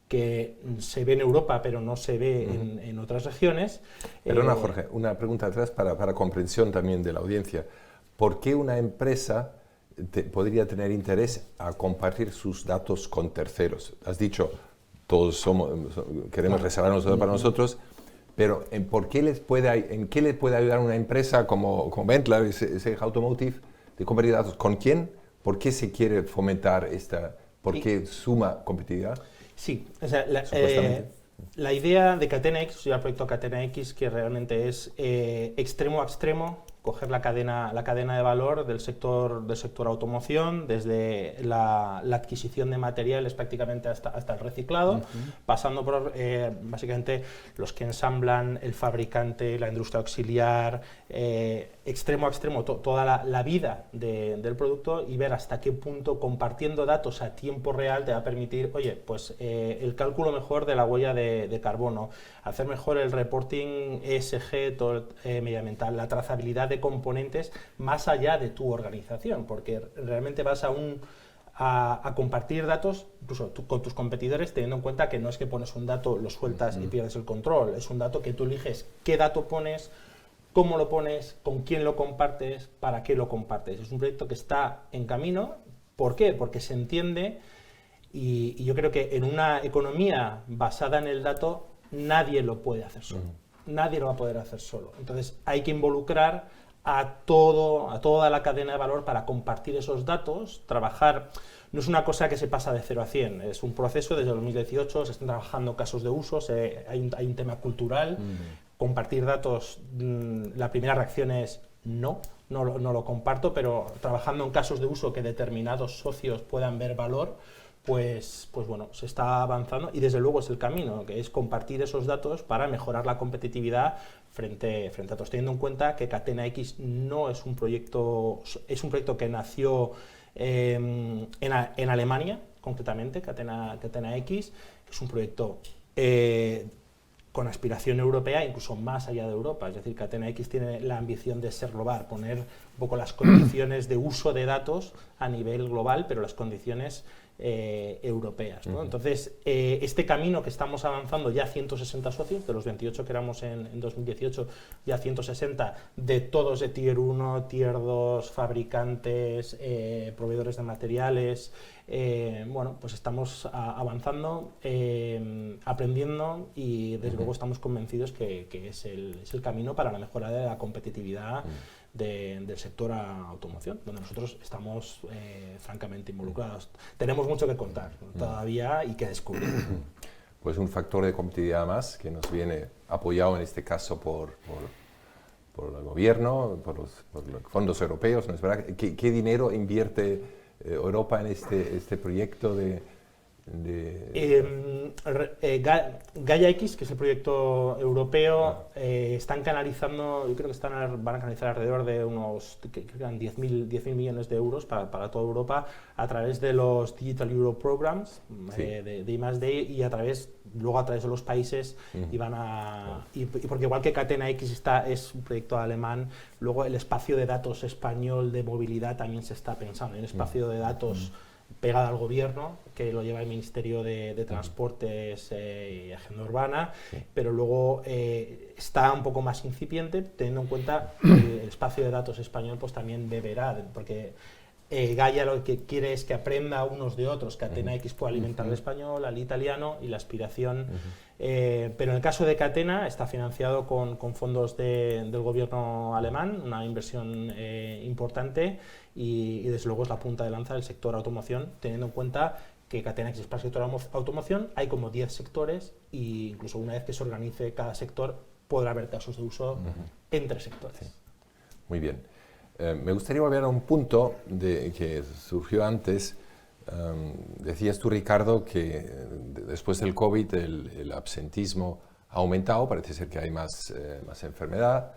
que se ve en Europa pero no se ve en otras regiones. Perdona, Jorge, una pregunta atrás para comprensión también de la audiencia. ¿Por qué una empresa podría tener interés a compartir sus datos con terceros? Has dicho, todos queremos reservarnos todo para nosotros. Pero ¿en qué le puede ayudar una empresa como Bentley, ese Automotive, de compartir datos? ¿Con quién? ¿Por qué se quiere fomentar por qué suma competitividad? Sí, o sea, la idea de Catena X, el proyecto Catena X, que realmente es extremo a extremo, coger la cadena de valor del sector automoción, desde la adquisición de materiales prácticamente hasta el reciclado, pasando por básicamente los que ensamblan, el fabricante, la industria auxiliar, extremo a extremo, toda la vida del producto, y ver hasta qué punto compartiendo datos a tiempo real te va a permitir, oye, pues el cálculo mejor de la huella de carbono, hacer mejor el reporting ESG, todo medioambiental, la trazabilidad de componentes más allá de tu organización, porque realmente vas a compartir datos incluso con tus competidores, teniendo en cuenta que no es que pones un dato, lo sueltas y pierdes el control, es un dato que tú eliges qué dato pones, cómo lo pones, con quién lo compartes, para qué lo compartes. Es un proyecto que está en camino. ¿Por qué? Porque se entiende, y yo creo que en una economía basada en el dato nadie lo puede hacer solo. Nadie lo va a poder hacer solo. Entonces hay que involucrar a toda la cadena de valor para compartir esos datos, trabajar. No es una cosa que se pasa de 0 a 100, es un proceso. Desde 2018 se están trabajando casos de uso, hay un tema cultural. Compartir datos, la primera reacción es no lo comparto, pero trabajando en casos de uso que determinados socios puedan ver valor, pues bueno, se está avanzando y desde luego es el camino, que es compartir esos datos para mejorar la competitividad frente a otros, teniendo en cuenta que Catena X no es un proyecto, es un proyecto que nació en Alemania, concretamente, Catena X, que es un proyecto con aspiración europea, incluso más allá de Europa. Es decir, Catena X tiene la ambición de ser global, poner un poco las condiciones de uso de datos a nivel global, pero las condiciones europeas, ¿no? Entonces, este camino que estamos avanzando, ya 160 socios, de los 28 que éramos en 2018, ya 160, de todos de Tier 1, Tier 2, fabricantes, proveedores de materiales. Bueno, pues estamos avanzando, aprendiendo y desde luego estamos convencidos que es el camino para la mejora de la competitividad del sector automoción, donde nosotros estamos francamente involucrados. Tenemos mucho que contar todavía y que descubrir. Pues un factor de competitividad más que nos viene apoyado en este caso por el gobierno, por los fondos europeos, ¿no es verdad? ¿Qué dinero invierte Europa en este proyecto Gaia X, que es el proyecto europeo, están canalizando, yo creo que van a canalizar alrededor de unos 10.000 millones de euros para toda Europa a través de los Digital Euro Programs de I+D y luego a través de los países y porque igual que Catena X es un proyecto alemán, luego el espacio de datos español de movilidad también se está pensando, en un espacio de datos pegada al gobierno, que lo lleva el Ministerio de Transportes y Agenda Urbana, pero luego está un poco más incipiente, teniendo en cuenta que el espacio de datos español pues también deberá, porque Gaia lo que quiere es que aprenda unos de otros, Catena X puede alimentar al español, al italiano y la aspiración, pero en el caso de Catena está financiado con fondos del gobierno alemán, una inversión importante y desde luego es la punta de lanza del sector automoción, teniendo en cuenta que Catena X es para el sector automoción, hay como 10 sectores e incluso una vez que se organice cada sector podrá haber casos de uso entre sectores. Sí. Muy bien. Me gustaría volver a un punto que surgió antes. Decías tú, Ricardo, que después del COVID el absentismo ha aumentado, parece ser que hay más enfermedad.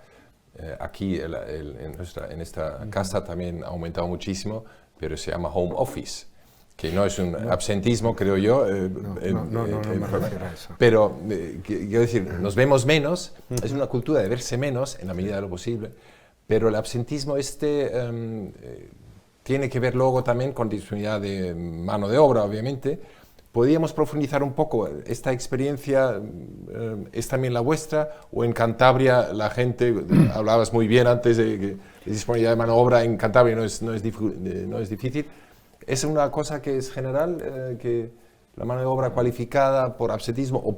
Aquí en esta casa también ha aumentado muchísimo, pero se llama home office, que no es un absentismo, creo yo. No me refiero a eso. Pero, quiero decir, nos vemos menos, es una cultura de verse menos en la medida de lo posible, pero el absentismo tiene que ver luego también con disponibilidad de mano de obra, obviamente. ¿Podríamos profundizar un poco? ¿Esta experiencia es también la vuestra? ¿O en Cantabria la gente, hablabas muy bien antes de disponibilidad de mano de obra, en Cantabria no es difícil? ¿Es una cosa que es general, que la mano de obra cualificada por absentismo o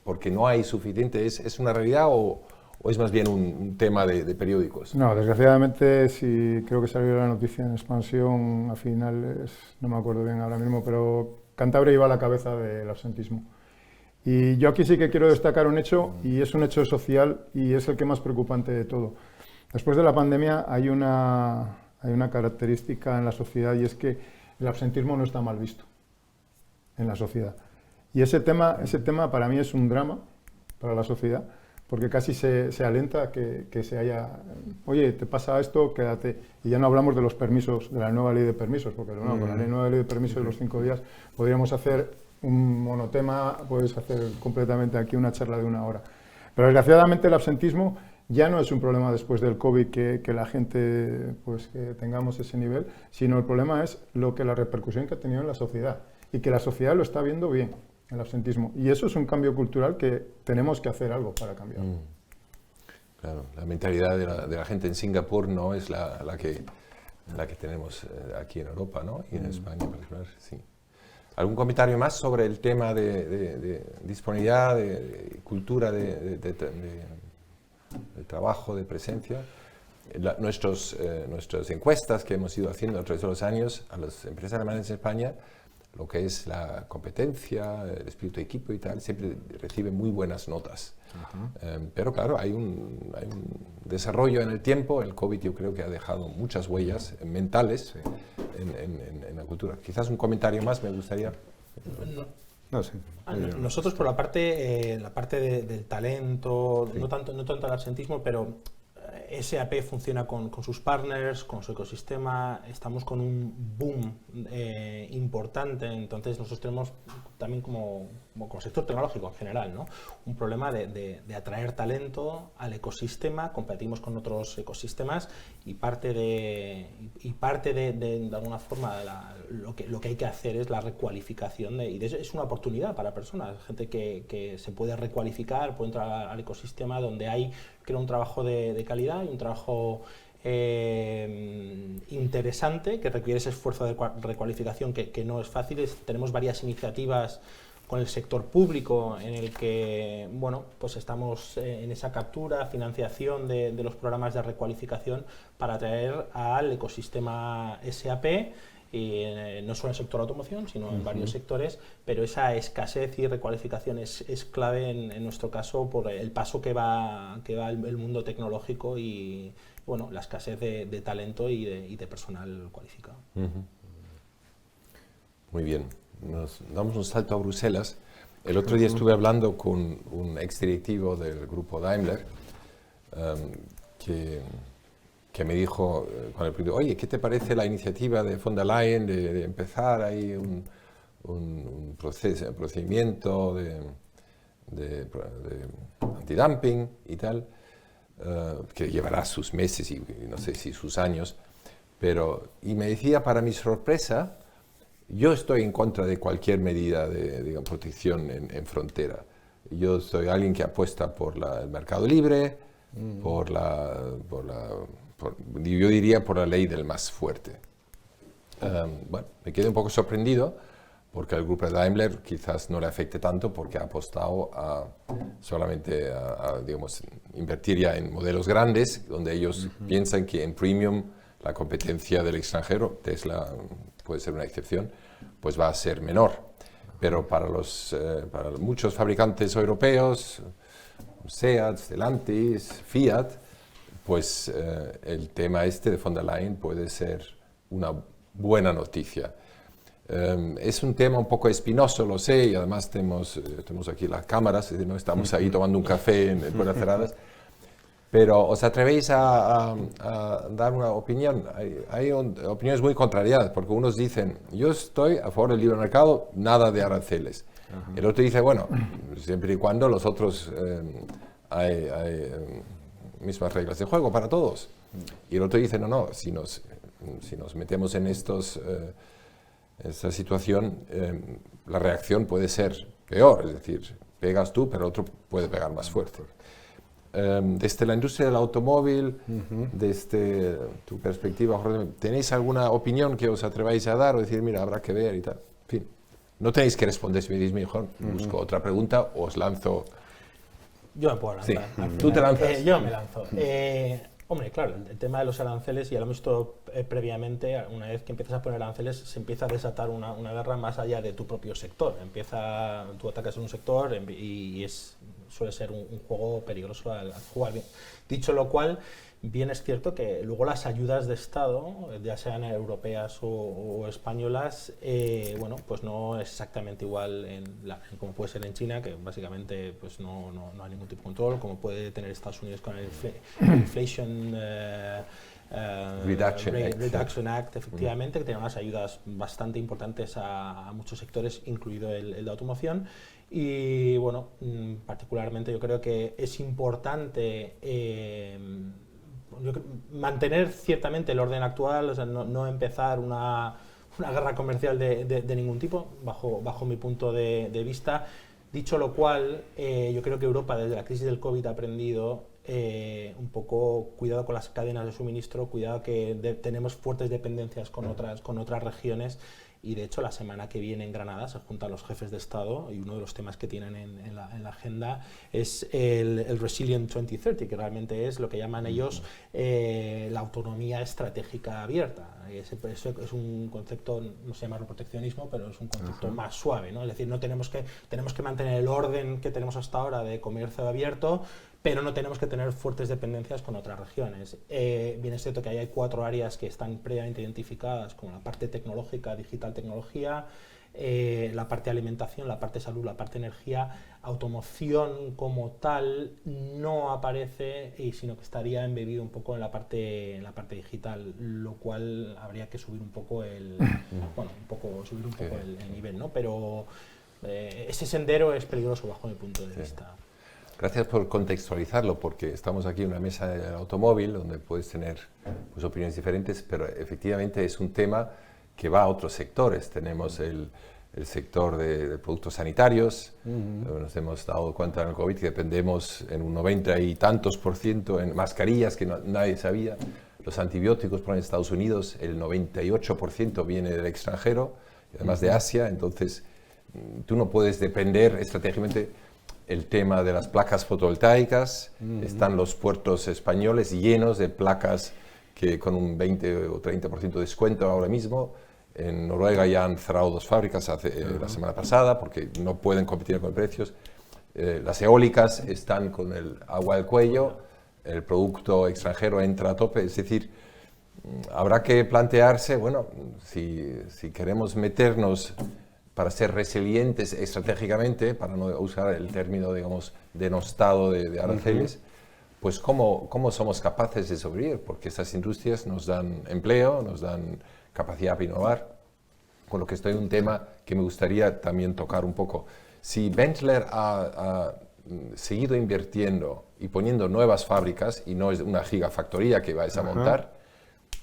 porque no hay suficiente es una realidad o es más bien un tema de periódicos? No, desgraciadamente sí, creo que salió la noticia en expansión a finales, no me acuerdo bien ahora mismo, pero Cantabria iba a la cabeza del absentismo. Y yo aquí sí que quiero destacar un hecho, y es un hecho social, y es el que más preocupante de todo. Después de la pandemia hay una característica en la sociedad, y es que el absentismo no está mal visto en la sociedad. Y ese tema para mí es un drama para la sociedad, porque casi se alenta que se haya, oye, te pasa esto, quédate. Y ya no hablamos de los permisos, de la nueva ley de permisos, porque con la nueva ley de permisos de los 5 días podríamos hacer un monotema, puedes hacer completamente aquí una charla de 1 hora. Pero desgraciadamente el absentismo ya no es un problema después del COVID que la gente, pues que tengamos ese nivel, sino el problema es la repercusión que ha tenido en la sociedad y que la sociedad lo está viendo bien. El absentismo. Y eso es un cambio cultural que tenemos que hacer algo para cambiar. Claro, la mentalidad de la gente en Singapur no es la que tenemos aquí en Europa, ¿no? Y en España, en particular, sí. ¿Algún comentario más sobre el tema de disponibilidad, de cultura de trabajo, de presencia? Nuestras encuestas que hemos ido haciendo a través de los años a las empresas alemanas en España, lo que es la competencia, el espíritu de equipo y tal, siempre recibe muy buenas notas. Pero claro, hay un desarrollo en el tiempo. El COVID yo creo que ha dejado muchas huellas mentales en la cultura. Quizás un comentario más me gustaría. No, sí. Nosotros por la parte del talento, no tanto el absentismo, pero SAP funciona con sus partners, con su ecosistema, estamos con un boom importante, entonces nosotros tenemos también como sector tecnológico en general, ¿no? Un problema de atraer talento al ecosistema, competimos con otros ecosistemas y parte de alguna forma lo que hay que hacer es la recualificación y de eso es una oportunidad para personas, gente que se puede recualificar, puede entrar al ecosistema donde hay un trabajo de calidad y un trabajo interesante que requiere ese esfuerzo de recualificación que no es fácil. Tenemos varias iniciativas con el sector público en el que pues estamos en esa captura, financiación de los programas de recualificación para atraer al ecosistema SAP, y no solo en el sector automoción, sino en varios sectores, pero esa escasez y recualificación es clave en nuestro caso por el paso que va el mundo tecnológico y la escasez de talento y de personal cualificado. Muy bien, nos damos un salto a Bruselas. El otro día estuve hablando con un exdirectivo del grupo Daimler que me dijo, cuando le pregunté, oye, ¿qué te parece la iniciativa de von der Leyen de empezar ahí un procedimiento de antidumping y tal, que llevará sus meses y no sé si sus años, y me decía, para mi sorpresa, yo estoy en contra de cualquier medida de protección en frontera. Yo soy alguien que apuesta por el mercado libre, yo diría por la ley del más fuerte. Me quedé un poco sorprendido porque al grupo de Daimler quizás no le afecte tanto porque ha apostado solamente a invertir ya en modelos grandes donde ellos piensan que en premium la competencia del extranjero, Tesla puede ser una excepción, pues va a ser menor. Pero para muchos fabricantes europeos, Seat, Stellantis, Fiat, pues el tema de von der Leyen puede ser una buena noticia. Es un tema un poco espinoso, lo sé, y además tenemos aquí las cámaras, no estamos ahí tomando un café en puertas cerradas, pero ¿os atrevéis a dar una opinión? Hay opiniones muy contrariadas, porque unos dicen, yo estoy a favor del libre mercado, nada de aranceles. El otro dice, bueno, siempre y cuando los otros hay mismas reglas de juego para todos. Y el otro dice, no, si nos metemos en esta situación, la reacción puede ser peor, es decir, pegas tú, pero el otro puede pegar más fuerte. Desde la industria del automóvil, desde tu perspectiva, Jorge, ¿tenéis alguna opinión que os atreváis a dar o decir, mira, habrá que ver y tal? En fin, no tenéis que responder si me dices, mejor busco otra pregunta o os lanzo. Yo me puedo lanzar. Sí. ¿Tú te lanzas? Yo me lanzo. Hombre, claro, el tema de los aranceles, ya lo hemos visto previamente, una vez que empiezas a poner aranceles, se empieza a desatar una guerra más allá de tu propio sector. Tú atacas en un sector y suele ser un juego peligroso al jugar bien. Dicho lo cual, bien es cierto que luego las ayudas de Estado, ya sean europeas o españolas, pues no es exactamente igual como puede ser en China, que básicamente pues no hay ningún tipo de control, como puede tener Estados Unidos con el Inflation Reduction Act, efectivamente, que tiene unas ayudas bastante importantes a muchos sectores, incluido el de automoción. Y particularmente yo creo que es importante mantener ciertamente el orden actual, o sea, no empezar una guerra comercial de ningún tipo, bajo mi punto de vista. Dicho lo cual, yo creo que Europa desde la crisis del COVID ha aprendido un poco cuidado con las cadenas de suministro, cuidado que tenemos fuertes dependencias con otras regiones. Y de hecho la semana que viene en Granada se juntan los jefes de Estado y uno de los temas que tienen en la agenda es el Resilient 2030, que realmente es lo que llaman ellos la autonomía estratégica abierta. Eso es un concepto, no sé llamarlo proteccionismo, pero es un concepto más suave, ¿no? Es decir, tenemos que mantener el orden que tenemos hasta ahora de comercio abierto, pero no tenemos que tener fuertes dependencias con otras regiones. Bien es cierto que ahí hay 4 áreas que están previamente identificadas, como la parte tecnológica, digital tecnología, la parte alimentación, la parte salud, la parte energía. Automoción como tal no aparece, sino que estaría embebido un poco en la parte digital, lo cual habría que subir un poco el nivel, ¿no? Pero ese sendero es peligroso bajo mi punto de vista. Gracias por contextualizarlo, porque estamos aquí en una mesa del automóvil donde puedes tener pues, opiniones diferentes, pero efectivamente es un tema que va a otros sectores. Tenemos el sector de productos sanitarios. Nos hemos dado cuenta en el COVID que dependemos en un 90 y tantos % en mascarillas que nadie sabía. Los antibióticos, por ejemplo, en Estados Unidos, el 98% viene del extranjero, además de Asia. Entonces, tú no puedes depender estratégicamente. El tema de las placas fotovoltaicas, están los puertos españoles llenos de placas que con un 20 o 30% de descuento ahora mismo. En Noruega ya han cerrado 2 fábricas la semana pasada porque no pueden competir con precios. Las eólicas están con el agua al cuello, el producto extranjero entra a tope, es decir, habrá que plantearse, bueno, si queremos meternos para ser resilientes estratégicamente, para no usar el término, digamos, denostado de aranceles, pues ¿cómo somos capaces de sobrevivir? Porque estas industrias nos dan empleo, nos dan capacidad para innovar, con lo que estoy en un tema que me gustaría también tocar un poco. Si Benteler ha seguido invirtiendo y poniendo nuevas fábricas, y no es una gigafactoría que vais a montar,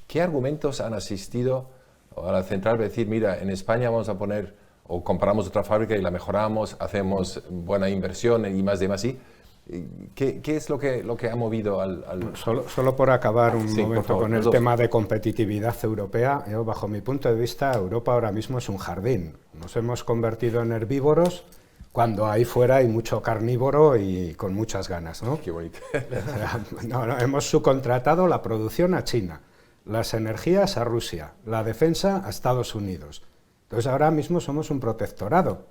¿qué argumentos han asistido a la central de decir, mira, en España vamos a poner o compramos otra fábrica y la mejoramos, hacemos buena inversión y más de más y ¿qué es lo que ha movido al...? Solo por acabar un momento con el tema de competitividad europea, yo, bajo mi punto de vista, Europa ahora mismo es un jardín. Nos hemos convertido en herbívoros cuando ahí fuera hay mucho carnívoro y con muchas ganas, ¿no? Qué bonito. No, hemos subcontratado la producción a China, las energías a Rusia, la defensa a Estados Unidos. Entonces ahora mismo somos un protectorado.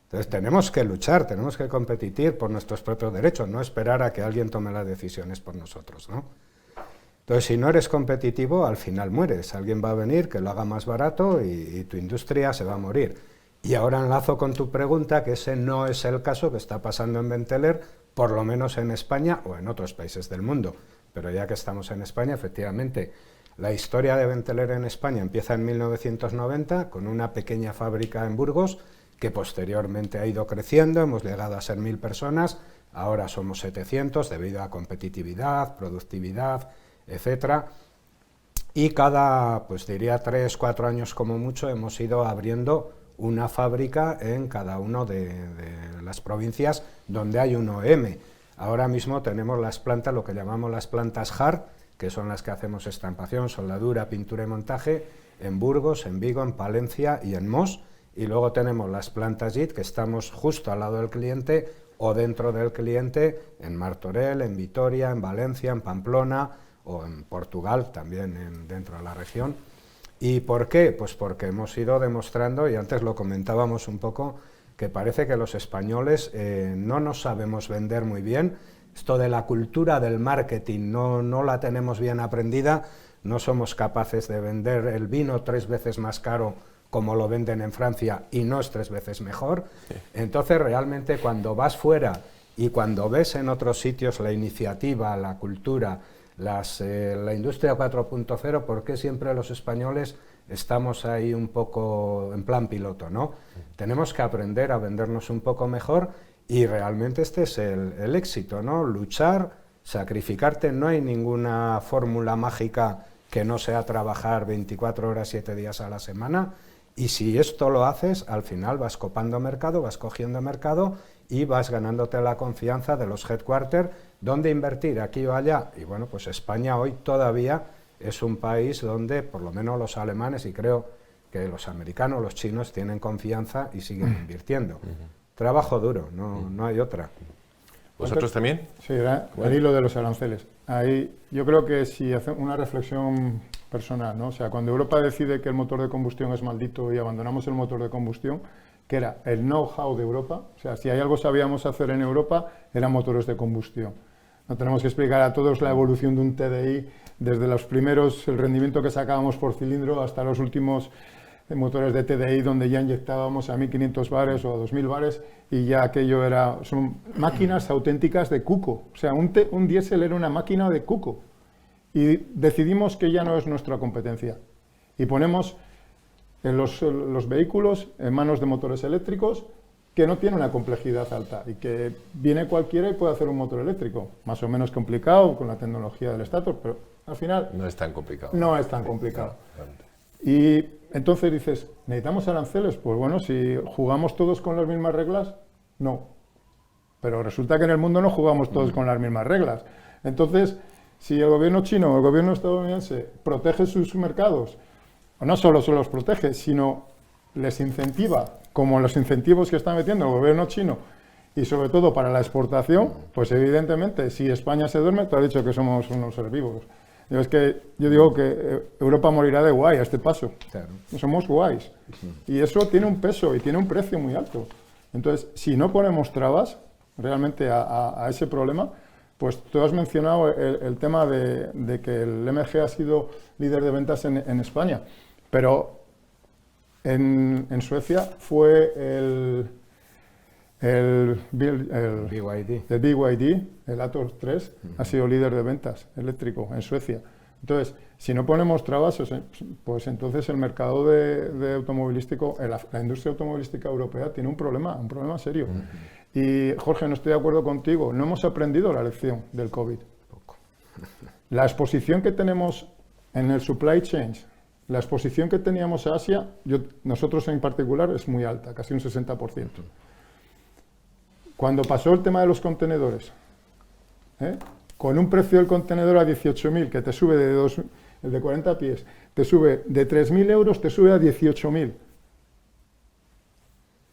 Entonces tenemos que luchar, tenemos que competir por nuestros propios derechos, no esperar a que alguien tome las decisiones por nosotros, ¿no? Entonces si no eres competitivo, al final mueres. Alguien va a venir que lo haga más barato y tu industria se va a morir. Y ahora enlazo con tu pregunta, que ese no es el caso que está pasando en Benteler, por lo menos en España o en otros países del mundo. Pero ya que estamos en España, efectivamente, la historia de Benteler en España empieza en 1990 con una pequeña fábrica en Burgos que posteriormente ha ido creciendo, hemos llegado a ser 1000 personas, ahora somos 700 debido a competitividad, productividad, etc. Y cada, pues diría 3 o 4 años como mucho, hemos ido abriendo una fábrica en cada una de las provincias donde hay un OEM. Ahora mismo tenemos las plantas, lo que llamamos las plantas hard, que son las que hacemos estampación, soldadura, pintura y montaje, en Burgos, en Vigo, en Palencia y en Mos, y luego tenemos las plantas JIT, que estamos justo al lado del cliente o dentro del cliente, en Martorell, en Vitoria, en Valencia, en Pamplona o en Portugal, también dentro de la región. ¿Y por qué? Pues porque hemos ido demostrando, y antes lo comentábamos un poco, que parece que los españoles no nos sabemos vender muy bien. Esto de la cultura del marketing no la tenemos bien aprendida, no somos capaces de vender el vino 3 veces más caro como lo venden en Francia y no es 3 veces mejor. Sí. Entonces realmente cuando vas fuera y cuando ves en otros sitios la iniciativa, la cultura, la industria 4.0, ¿por qué siempre los españoles estamos ahí un poco en plan piloto, ¿no? Tenemos que aprender a vendernos un poco mejor. Y realmente este es el éxito, ¿no? Luchar, sacrificarte, no hay ninguna fórmula mágica que no sea trabajar 24 horas, 7 días a la semana, y si esto lo haces, al final vas copando mercado, vas cogiendo mercado y vas ganándote la confianza de los headquarters, donde invertir, aquí o allá. Y bueno, pues España hoy todavía es un país donde por lo menos los alemanes, y creo que los americanos, los chinos, tienen confianza y siguen invirtiendo. Trabajo duro, no hay otra. ¿Vosotros también? Sí, el hilo de los aranceles. Ahí yo creo que si hace una reflexión personal, ¿no? O sea, cuando Europa decide que el motor de combustión es maldito y abandonamos el motor de combustión, que era el know-how de Europa, o sea, si hay algo sabíamos hacer en Europa, eran motores de combustión. No tenemos que explicar a todos la evolución de un TDI, desde los primeros, el rendimiento que sacábamos por cilindro, hasta los últimos motores de TDI, donde ya inyectábamos a 1500 bares o a 2000 bares, y ya aquello son máquinas auténticas de cuco. O sea, un diésel era una máquina de cuco. Y decidimos que ya no es nuestra competencia. Y ponemos los vehículos en manos de motores eléctricos, que no tiene una complejidad alta y que viene cualquiera y puede hacer un motor eléctrico, más o menos complicado con la tecnología del Stator, pero al final no es tan complicado. No es tan complicado. Y entonces dices, ¿necesitamos aranceles? Pues bueno, si jugamos todos con las mismas reglas, no. Pero resulta que en el mundo no jugamos todos con las mismas reglas. Entonces, si el gobierno chino o el gobierno estadounidense protege sus mercados, o no solo se los protege, sino les incentiva, como los incentivos que está metiendo el gobierno chino, y sobre todo para la exportación, pues evidentemente, si España se duerme, te has dicho que somos unos herbívoros. Yo digo que Europa morirá de guay a este paso. Claro. Somos guays. Y eso tiene un peso y tiene un precio muy alto. Entonces, si no ponemos trabas realmente a ese problema, pues tú has mencionado el tema de que el MG ha sido líder de ventas en España, pero en Suecia fue el BYD, el Atos 3, ha sido líder de ventas eléctrico en Suecia. Entonces, si no ponemos trabas, pues entonces el mercado de automovilístico, la industria automovilística europea tiene un problema serio. Y Jorge, no estoy de acuerdo contigo, no hemos aprendido la lección del COVID. La exposición que tenemos en el supply chain, la exposición que teníamos a Asia, nosotros en particular, es muy alta, casi un 60%. Cuando pasó el tema de los contenedores, con un precio del contenedor a 18.000, que te sube el de 40 pies, te sube de 3.000 euros, te sube a 18.000.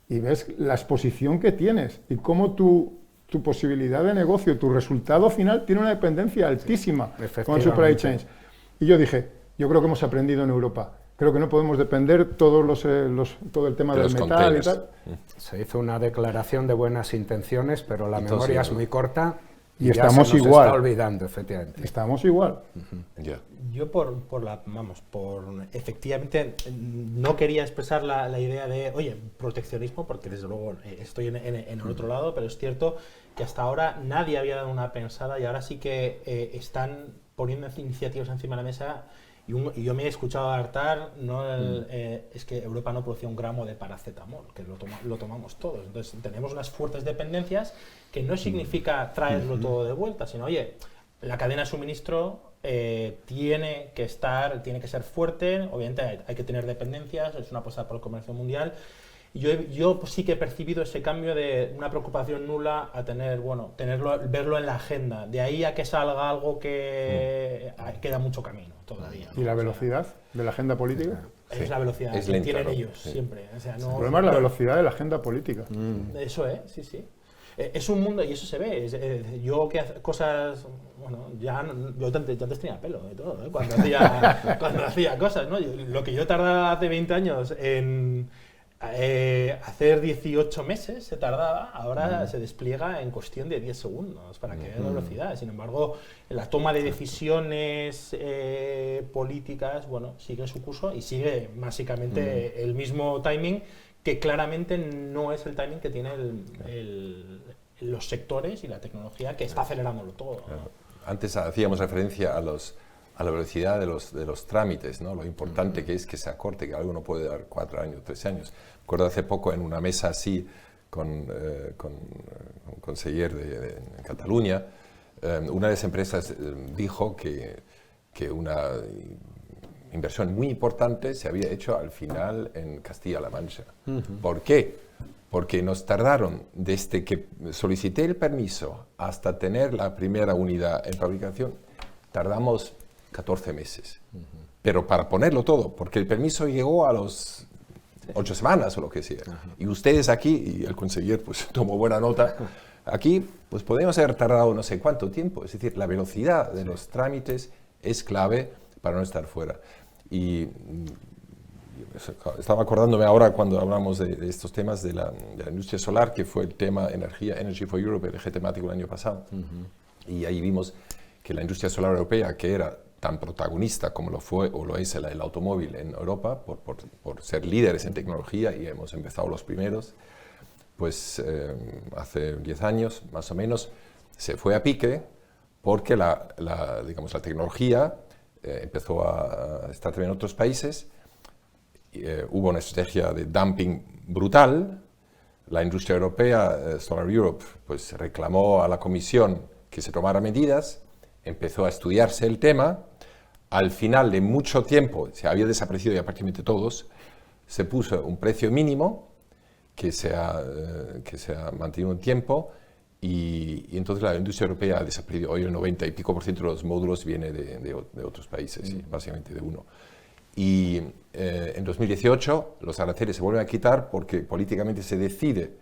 Y ves la exposición que tienes y cómo tu posibilidad de negocio, tu resultado final tiene una dependencia altísima con el supply chain. Y yo dije, yo creo que hemos aprendido en Europa. Creo que no podemos depender todo el tema del metal y tal. Se hizo una declaración de buenas intenciones, pero la memoria es muy corta y ya estamos se nos igual. Está olvidando, efectivamente. Estamos igual. Yo efectivamente no quería expresar la idea de, oye, proteccionismo, porque desde luego estoy en el otro lado, pero es cierto que hasta ahora nadie había dado una pensada y ahora sí que están poniendo iniciativas encima de la mesa. Y yo me he escuchado hartar, es que Europa no producía un gramo de paracetamol, que lo tomamos todos. Entonces tenemos unas fuertes dependencias que no significa traerlo todo de vuelta, sino, oye, la cadena de suministro tiene que ser fuerte, obviamente hay que tener dependencias, es una apuesta por el comercio mundial. Yo sí que he percibido ese cambio de una preocupación nula a verlo en la agenda. De ahí a que salga algo que queda mucho camino todavía, ¿no? ¿Y la velocidad de la agenda política? Es la velocidad que tienen ellos siempre. O sea, el problema es la velocidad de la agenda política. Eso es, sí. Es un mundo, y eso se ve. Yo que hace cosas, yo antes tenía pelo y todo, cuando hacía cosas, ¿no? Lo que yo tardaba hace 20 años en hacer 18 meses se tardaba, ahora se despliega en cuestión de 10 segundos para que vean la velocidad. Sin embargo, la toma de decisiones políticas, sigue su curso y sigue básicamente el mismo timing, que claramente no es el timing que tiene los sectores y la tecnología, que está acelerándolo todo. Antes hacíamos referencia a la velocidad de los trámites, ¿no? Lo importante que es que se acorte, que algo no puede dar 4 años, 3 años. Recuerdo hace poco en una mesa así con un conseller en Cataluña, una de las empresas dijo que una inversión muy importante se había hecho al final en Castilla-La Mancha. ¿Por qué? Porque nos tardaron, desde que solicité el permiso hasta tener la primera unidad en fabricación, tardamos 14 meses. Pero para ponerlo todo, porque el permiso llegó a los 8 semanas o lo que sea. Y ustedes aquí, y el conseller pues tomó buena nota, aquí pues podemos haber tardado no sé cuánto tiempo. Es decir, la velocidad de los trámites es clave para no estar fuera. Y estaba acordándome ahora cuando hablamos de estos temas de la industria solar, que fue el tema Energy for Europe, el eje temático el año pasado. Y ahí vimos que la industria solar europea, que era tan protagonista como lo fue o lo es el automóvil en Europa, por ser líderes en tecnología, y hemos empezado los primeros, pues hace 10 años más o menos se fue a pique porque digamos, la tecnología empezó a estar también en otros países. Hubo una estrategia de dumping brutal. La industria europea, Solar Europe, pues reclamó a la Comisión que se tomara medidas, empezó a estudiarse el tema. Al final de mucho tiempo, se había desaparecido ya prácticamente todos, se puso un precio mínimo que se ha mantenido un tiempo, y entonces la industria europea ha desaparecido. Hoy el 90 y pico % de los módulos viene de otros países, básicamente de uno. Y en 2018 los aranceles se vuelven a quitar porque políticamente se decide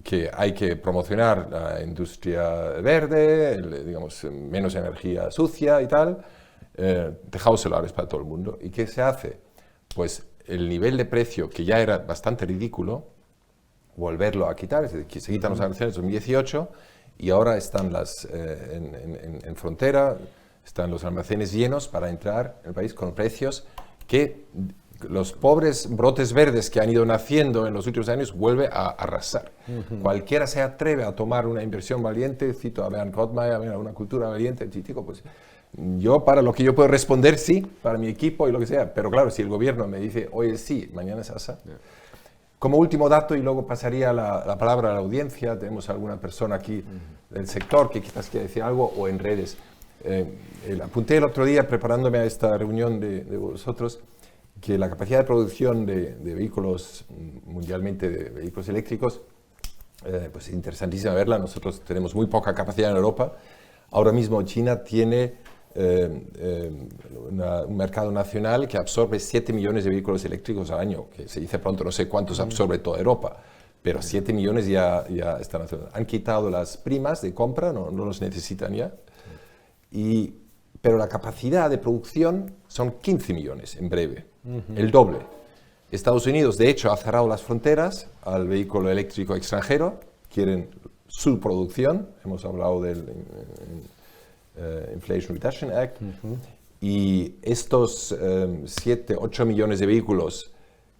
que hay que promocionar la industria verde, digamos, menos energía sucia y tal, tejados solares para todo el mundo. ¿Y qué se hace? Pues el nivel de precio, que ya era bastante ridículo, volverlo a quitar, es decir, que se quitan los aranceles en 2018 y ahora están en frontera, están los almacenes llenos para entrar en el país con precios que los pobres brotes verdes que han ido naciendo en los últimos años vuelve a arrasar. Cualquiera se atreve a tomar una inversión valiente, cito a Bernd Gottmeier, una cultura valiente, pues yo para lo que yo puedo responder sí, para mi equipo y lo que sea, pero claro, si el gobierno me dice hoy es sí, mañana es asa. Como último dato, y luego pasaría la palabra a la audiencia, tenemos alguna persona aquí del sector que quizás quiera decir algo, o en redes. Apunté el otro día, preparándome a esta reunión de vosotros, que la capacidad de producción de vehículos mundialmente, de vehículos eléctricos, pues es interesantísima verla. Nosotros tenemos muy poca capacidad en Europa. Ahora mismo China tiene un mercado nacional que absorbe 7 millones de vehículos eléctricos al año, que se dice pronto, no sé cuántos absorbe toda Europa, pero 7 millones ya están haciendo. Han quitado las primas de compra, no los necesitan ya, pero la capacidad de producción son 15 millones en breve, el doble. Estados Unidos, de hecho, ha cerrado las fronteras al vehículo eléctrico extranjero, quieren su producción, hemos hablado del Inflation Reduction Act, y estos 7, 8 millones de vehículos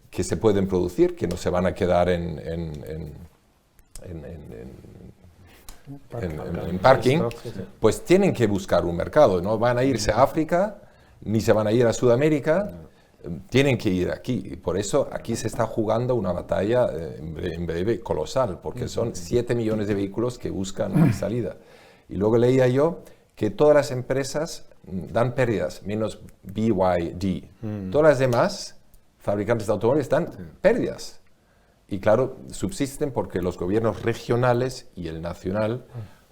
que se pueden producir, que no se van a quedar en parking, pues tienen que buscar un mercado, no van a irse a África, ni se van a ir a Sudamérica, tienen que ir aquí, y por eso aquí se está jugando una batalla en breve colosal, porque son 7 millones de vehículos que buscan salida. Y luego leía yo que todas las empresas dan pérdidas, menos BYD. Todas las demás fabricantes de automóviles dan pérdidas. Y claro, subsisten porque los gobiernos regionales y el nacional,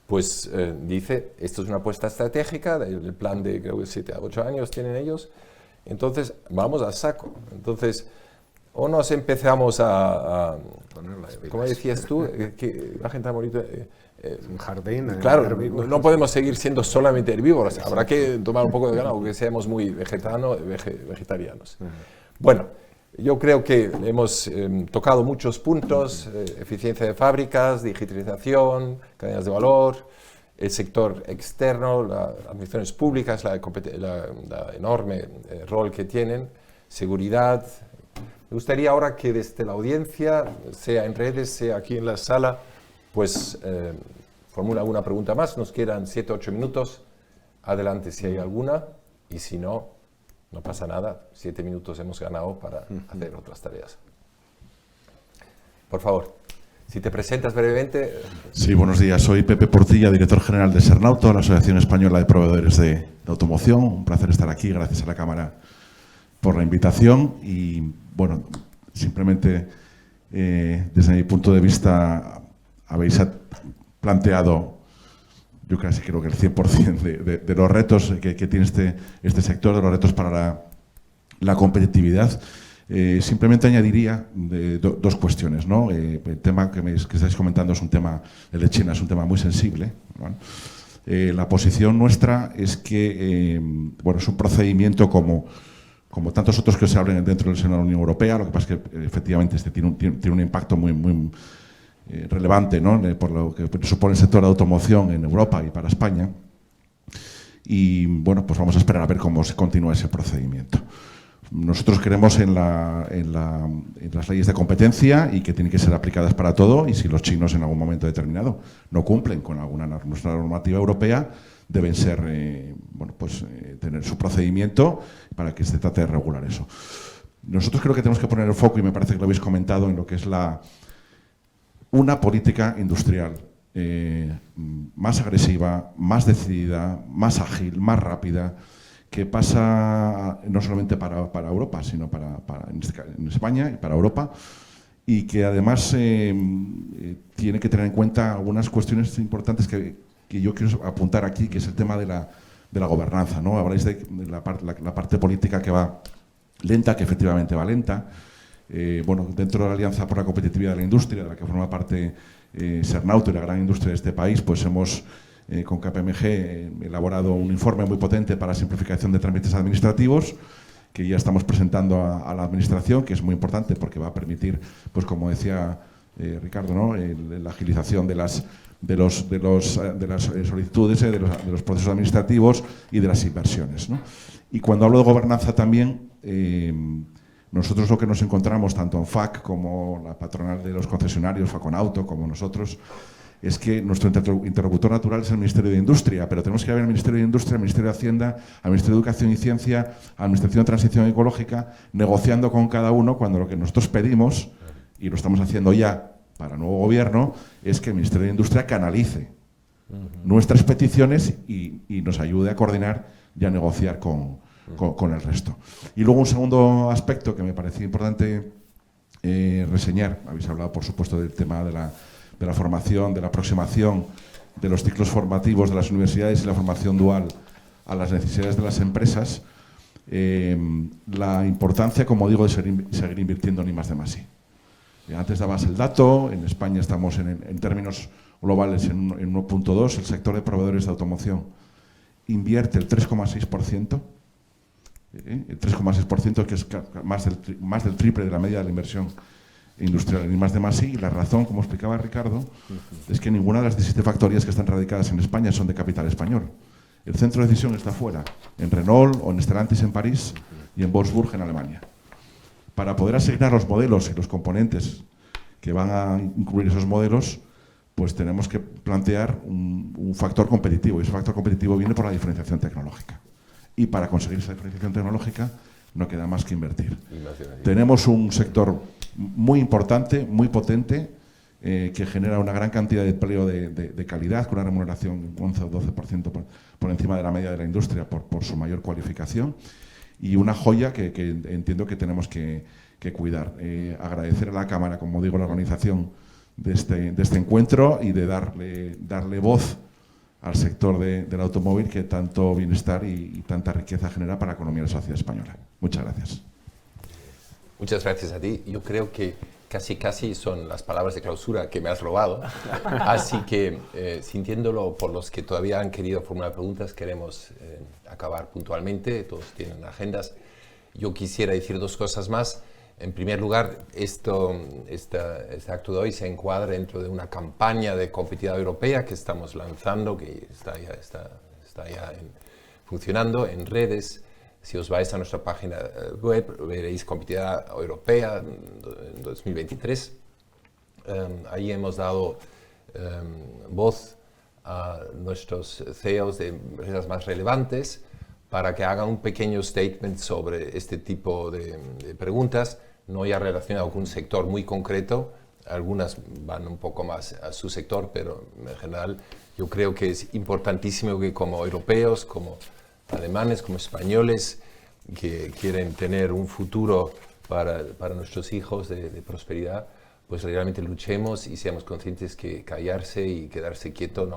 pues dice, esto es una apuesta estratégica, el plan de creo que 7 a 8 años tienen ellos, entonces vamos a saco. Entonces, o nos empezamos ¿cómo decías tú? Que la gente bonita... un jardín. Claro, no podemos seguir siendo solamente herbívoros, habrá que tomar un poco de ganado, aunque seamos muy vegetarianos. Bueno, yo creo que hemos tocado muchos puntos, eficiencia de fábricas, digitalización, cadenas de valor, el sector externo, las administraciones públicas, la enorme rol que tienen, seguridad. Me gustaría ahora que desde la audiencia, sea en redes, sea aquí en la sala, pues formula alguna pregunta más. Nos quedan 7 o 8 minutos. Adelante si hay alguna, y si no, no pasa nada. 7 minutos hemos ganado para hacer otras tareas. Por favor, si te presentas brevemente. Sí, buenos días. Soy Pepe Portilla, director general de Sernauto, la Asociación Española de Proveedores de Automoción. Un placer estar aquí. Gracias a la Cámara por la invitación. Y, bueno, simplemente, desde mi punto de vista, habéis planteado, yo casi creo que el 100% de los retos que tiene este sector, de los retos para la competitividad. Simplemente añadiría dos cuestiones, ¿no? El tema que estáis comentando es un tema, el de China es un tema muy sensible, ¿no? La posición nuestra es que bueno, es un procedimiento como tantos otros que se abren dentro del seno de la Unión Europea. Lo que pasa es que efectivamente este tiene un impacto muy relevante, ¿no?, por lo que supone el sector de automoción en Europa y para España. Y bueno, pues vamos a esperar a ver cómo se continúa ese procedimiento. Nosotros creemos en las leyes de competencia y que tienen que ser aplicadas para todo, y si los chinos en algún momento determinado no cumplen con nuestra normativa europea, deben ser, tener su procedimiento para que se trate de regular eso. Nosotros creo que tenemos que poner el foco, y me parece que lo habéis comentado, en lo que es una política industrial más agresiva, más decidida, más ágil, más rápida, que pasa no solamente para Europa, sino en España y para Europa, y que además tiene que tener en cuenta algunas cuestiones importantes que yo quiero apuntar aquí, que es el tema de la gobernanza, ¿no? Habláis de la parte política que va lenta, que efectivamente va lenta. Dentro de la Alianza por la Competitividad de la Industria, de la que forma parte Sernauto y la gran industria de este país, pues hemos con KPMG elaborado un informe muy potente para simplificación de trámites administrativos, que ya estamos presentando a la Administración, que es muy importante porque va a permitir, pues como decía Ricardo, ¿no?, la agilización de las solicitudes, de los procesos administrativos y de las inversiones, ¿no? Y cuando hablo de gobernanza también, nosotros lo que nos encontramos, tanto en FAC como la patronal de los concesionarios, Faconauto, como nosotros, es que nuestro interlocutor natural es el Ministerio de Industria, pero tenemos que ir al Ministerio de Industria, al Ministerio de Hacienda, al Ministerio de Educación y Ciencia, a la Administración de Transición Ecológica, negociando con cada uno, cuando lo que nosotros pedimos, y lo estamos haciendo ya para el nuevo gobierno, es que el Ministerio de Industria canalice nuestras peticiones y nos ayude a coordinar y a negociar con el resto. Y luego un segundo aspecto que me parecía importante reseñar. Habéis hablado, por supuesto, del tema de la formación, de la aproximación de los ciclos formativos de las universidades y la formación dual a las necesidades de las empresas. La importancia, como digo, de seguir invirtiendo en I+D+I. Antes dabas el dato, en España estamos en términos globales en 1.2, el sector de proveedores de automoción invierte el 3,6%, el 3,6%, que es más del triple de la media de la inversión industrial en I+D+I, y la razón, como explicaba Ricardo, es que ninguna de las 17 factorías que están radicadas en España son de capital español. El centro de decisión está fuera, en Renault o en Stellantis en París y en Wolfsburg en Alemania. Para poder asignar los modelos y los componentes que van a incluir esos modelos, pues tenemos que plantear un factor competitivo, y ese factor competitivo viene por la diferenciación tecnológica. Y para conseguir esa diferenciación tecnológica no queda más que invertir. Tenemos un sector muy importante, muy potente, que genera una gran cantidad de empleo de calidad, con una remuneración 11 o 12% por encima de la media de la industria por su mayor cualificación, y una joya que entiendo que tenemos que cuidar. Agradecer a la Cámara, como digo, la organización de este encuentro, y de darle voz al sector del automóvil, que tanto bienestar y tanta riqueza genera para la economía de la sociedad española. Muchas gracias. Muchas gracias a ti. Yo creo que casi son las palabras de clausura que me has robado. Así que, sintiéndolo por los que todavía han querido formular preguntas, queremos acabar puntualmente. Todos tienen agendas. Yo quisiera decir dos cosas más. En primer lugar, este acto de hoy se encuadra dentro de una campaña de competitividad europea que estamos lanzando, que está ya funcionando en redes. Si os vais a nuestra página web, veréis Competitividad Europea en 2023. Ahí hemos dado voz a nuestros CEOs de empresas más relevantes para que hagan un pequeño statement sobre este tipo de preguntas, no ya relacionado con un sector muy concreto. Algunas van un poco más a su sector, pero en general yo creo que es importantísimo que, como europeos, como alemanes, como españoles, que quieren tener un futuro para nuestros hijos de prosperidad, pues realmente luchemos y seamos conscientes que callarse y quedarse quieto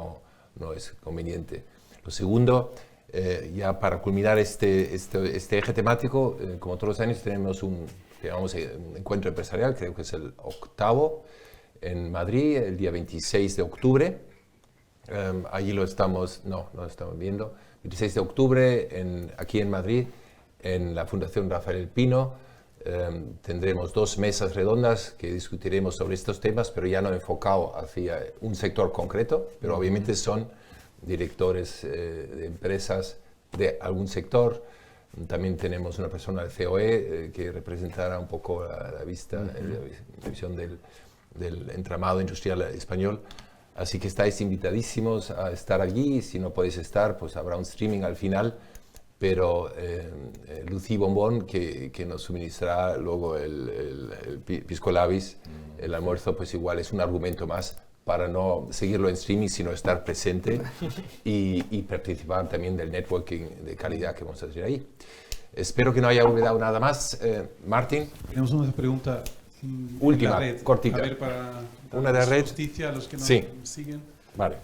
no es conveniente. Lo segundo, ya para culminar este eje temático, como todos los años tenemos un encuentro empresarial, creo que es el 8º, en Madrid, el día 26 de octubre. Allí lo estamos viendo. 26 de octubre, aquí en Madrid, en la Fundación Rafael El Pino. Tendremos 2 mesas redondas que discutiremos sobre estos temas, pero ya no enfocado hacia un sector concreto, pero obviamente son directores de empresas de algún sector. También tenemos una persona del COE que representará un poco la visión del entramado industrial español. Así que estáis invitadísimos a estar allí. Si no podéis estar, pues habrá un streaming al final. Pero Lucy Bombón, que nos suministrará luego el Pisco Labis, el almuerzo, pues igual es un argumento más para no seguirlo en streaming, sino estar presente y participar también del networking de calidad que vamos a hacer ahí. Espero que no haya olvidado nada más. Martín. Tenemos una pregunta última, red, cortita. A ver, para una de la red. Justicia, a los que nos siguen. Vale.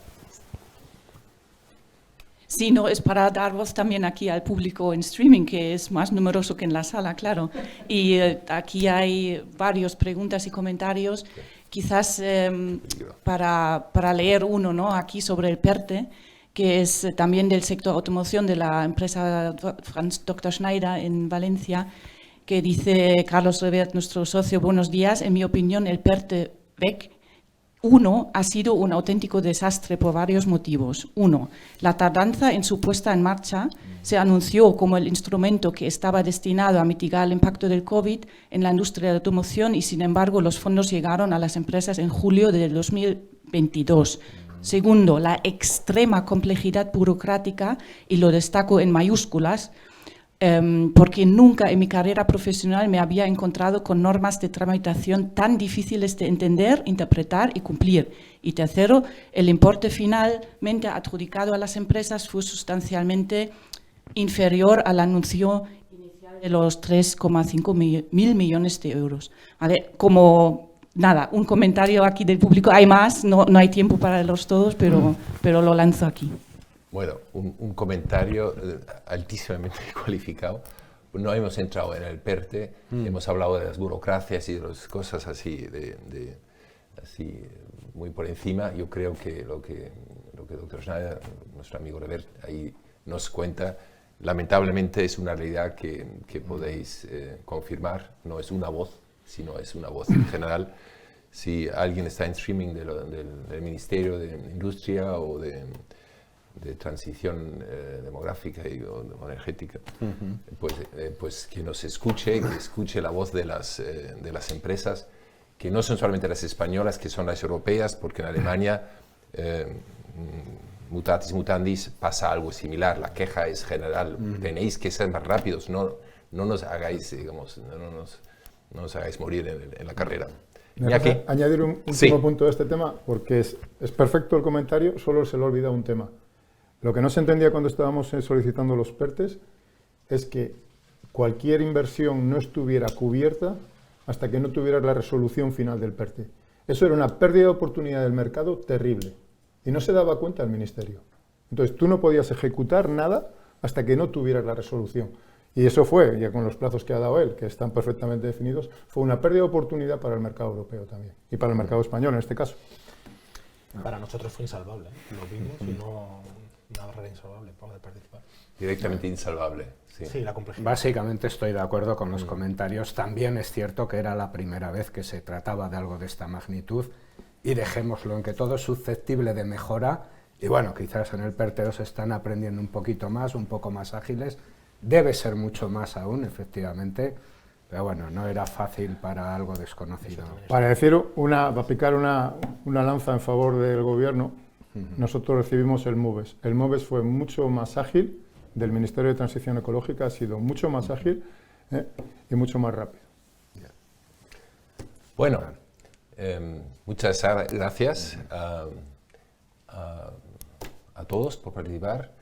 Sí, no, es para dar voz también aquí al público en streaming, que es más numeroso que en la sala, claro. Y aquí hay varias preguntas y comentarios. Quizás para leer uno, ¿no? Aquí sobre el PERTE, que es también del sector automoción de la empresa Franz Dr. Schneider en Valencia, que dice Carlos Revert, nuestro socio, buenos días. En mi opinión, el PERTE BEC 1 ha sido un auténtico desastre por varios motivos. 1. La tardanza en su puesta en marcha. Se anunció como el instrumento que estaba destinado a mitigar el impacto del COVID en la industria de automoción y, sin embargo, los fondos llegaron a las empresas en julio de 2022. Segundo, la extrema complejidad burocrática, y lo destaco en mayúsculas, porque nunca en mi carrera profesional me había encontrado con normas de tramitación tan difíciles de entender, interpretar y cumplir. Y tercero, el importe finalmente adjudicado a las empresas fue sustancialmente inferior al anuncio inicial de los 3,5 mil millones de euros. ¿Vale? Como, nada, un comentario aquí del público. Hay más, no hay tiempo para los todos, pero lo lanzo aquí. Bueno, un comentario altísimamente cualificado. No hemos entrado en el PERTE, hemos hablado de las burocracias y de las cosas así, así muy por encima. Yo creo que lo que Dr. Schneider, nuestro amigo Revert, ahí nos cuenta, lamentablemente es una realidad que podéis confirmar. No es una voz, sino es una voz en general. Si alguien está en streaming del Ministerio de Industria o de transición demográfica o energética, pues que nos escuche, que escuche la voz de las empresas, que no son solamente las españolas, que son las europeas, porque en Alemania, mutatis mutandis, pasa algo similar. La queja es general. Tenéis que ser más rápidos, no nos hagáis, digamos, no nos hagáis morir en la carrera. Añadir un último punto de este tema, porque es perfecto el comentario, solo se le olvida un tema. Lo que no se entendía cuando estábamos solicitando los PERTES es que cualquier inversión no estuviera cubierta hasta que no tuvieras la resolución final del PERTE. Eso era una pérdida de oportunidad del mercado terrible y no se daba cuenta el Ministerio. Entonces tú no podías ejecutar nada hasta que no tuvieras la resolución. Y eso fue, ya con los plazos que ha dado él, que están perfectamente definidos, fue una pérdida de oportunidad para el mercado europeo también y para el mercado español en este caso. Para nosotros fue insalvable, ¿eh? Lo vimos y una barrera insalvable para poder participar. Directamente insalvable. Sí, la complejidad. Básicamente estoy de acuerdo con los comentarios. También es cierto que era la primera vez que se trataba de algo de esta magnitud y dejémoslo en que todo es susceptible de mejora y bueno, quizás en el PERTE 2 están aprendiendo un poquito más, un poco más ágiles. Debe ser mucho más aún, efectivamente, pero bueno, no era fácil para algo desconocido. Para picar una lanza en favor del gobierno, nosotros recibimos el MOVES. El MOVES fue mucho más ágil, del Ministerio de Transición Ecológica ha sido mucho más ágil y mucho más rápido. Bueno, muchas gracias a todos por participar,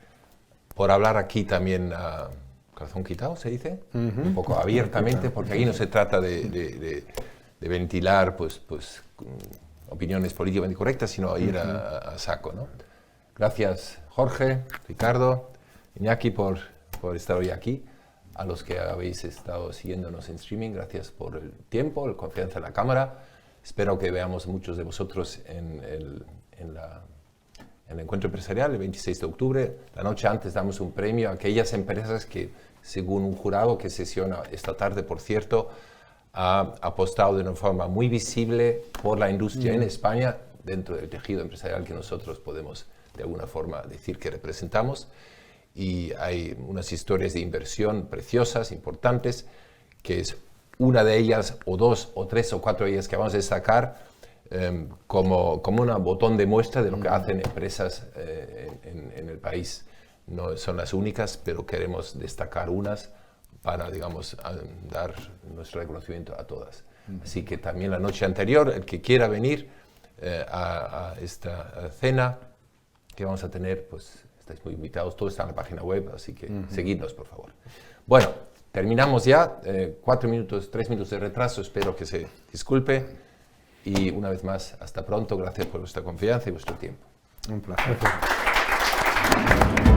por hablar aquí también a corazón quitado, se dice, un poco abiertamente, porque aquí no se trata de ventilar pues opiniones políticamente correctas, sino ir a saco, ¿no? Gracias, Jorge, Ricardo, Iñaki, por estar hoy aquí. A los que habéis estado siguiéndonos en streaming, gracias por el tiempo, la confianza en la cámara. Espero que veamos muchos de vosotros en en el encuentro empresarial el 26 de octubre. La noche antes damos un premio a aquellas empresas que, según un jurado que sesiona esta tarde, por cierto, ha apostado de una forma muy visible por la industria en España, dentro del tejido empresarial que nosotros podemos de alguna forma decir que representamos. Y hay unas historias de inversión preciosas, importantes, que es una de ellas, o dos, o tres, o cuatro de ellas que vamos a destacar como un botón de muestra de lo que hacen empresas en el país. No son las únicas, pero queremos destacar unas para, digamos, dar nuestro reconocimiento a todas. Así que también la noche anterior, el que quiera venir a esta cena que vamos a tener, pues estáis muy invitados, todo está en la página web, así que seguidnos, por favor. Bueno, terminamos ya, 3 minutos de retraso, espero que se disculpe. Y una vez más, hasta pronto, gracias por vuestra confianza y vuestro tiempo. Un placer. Gracias.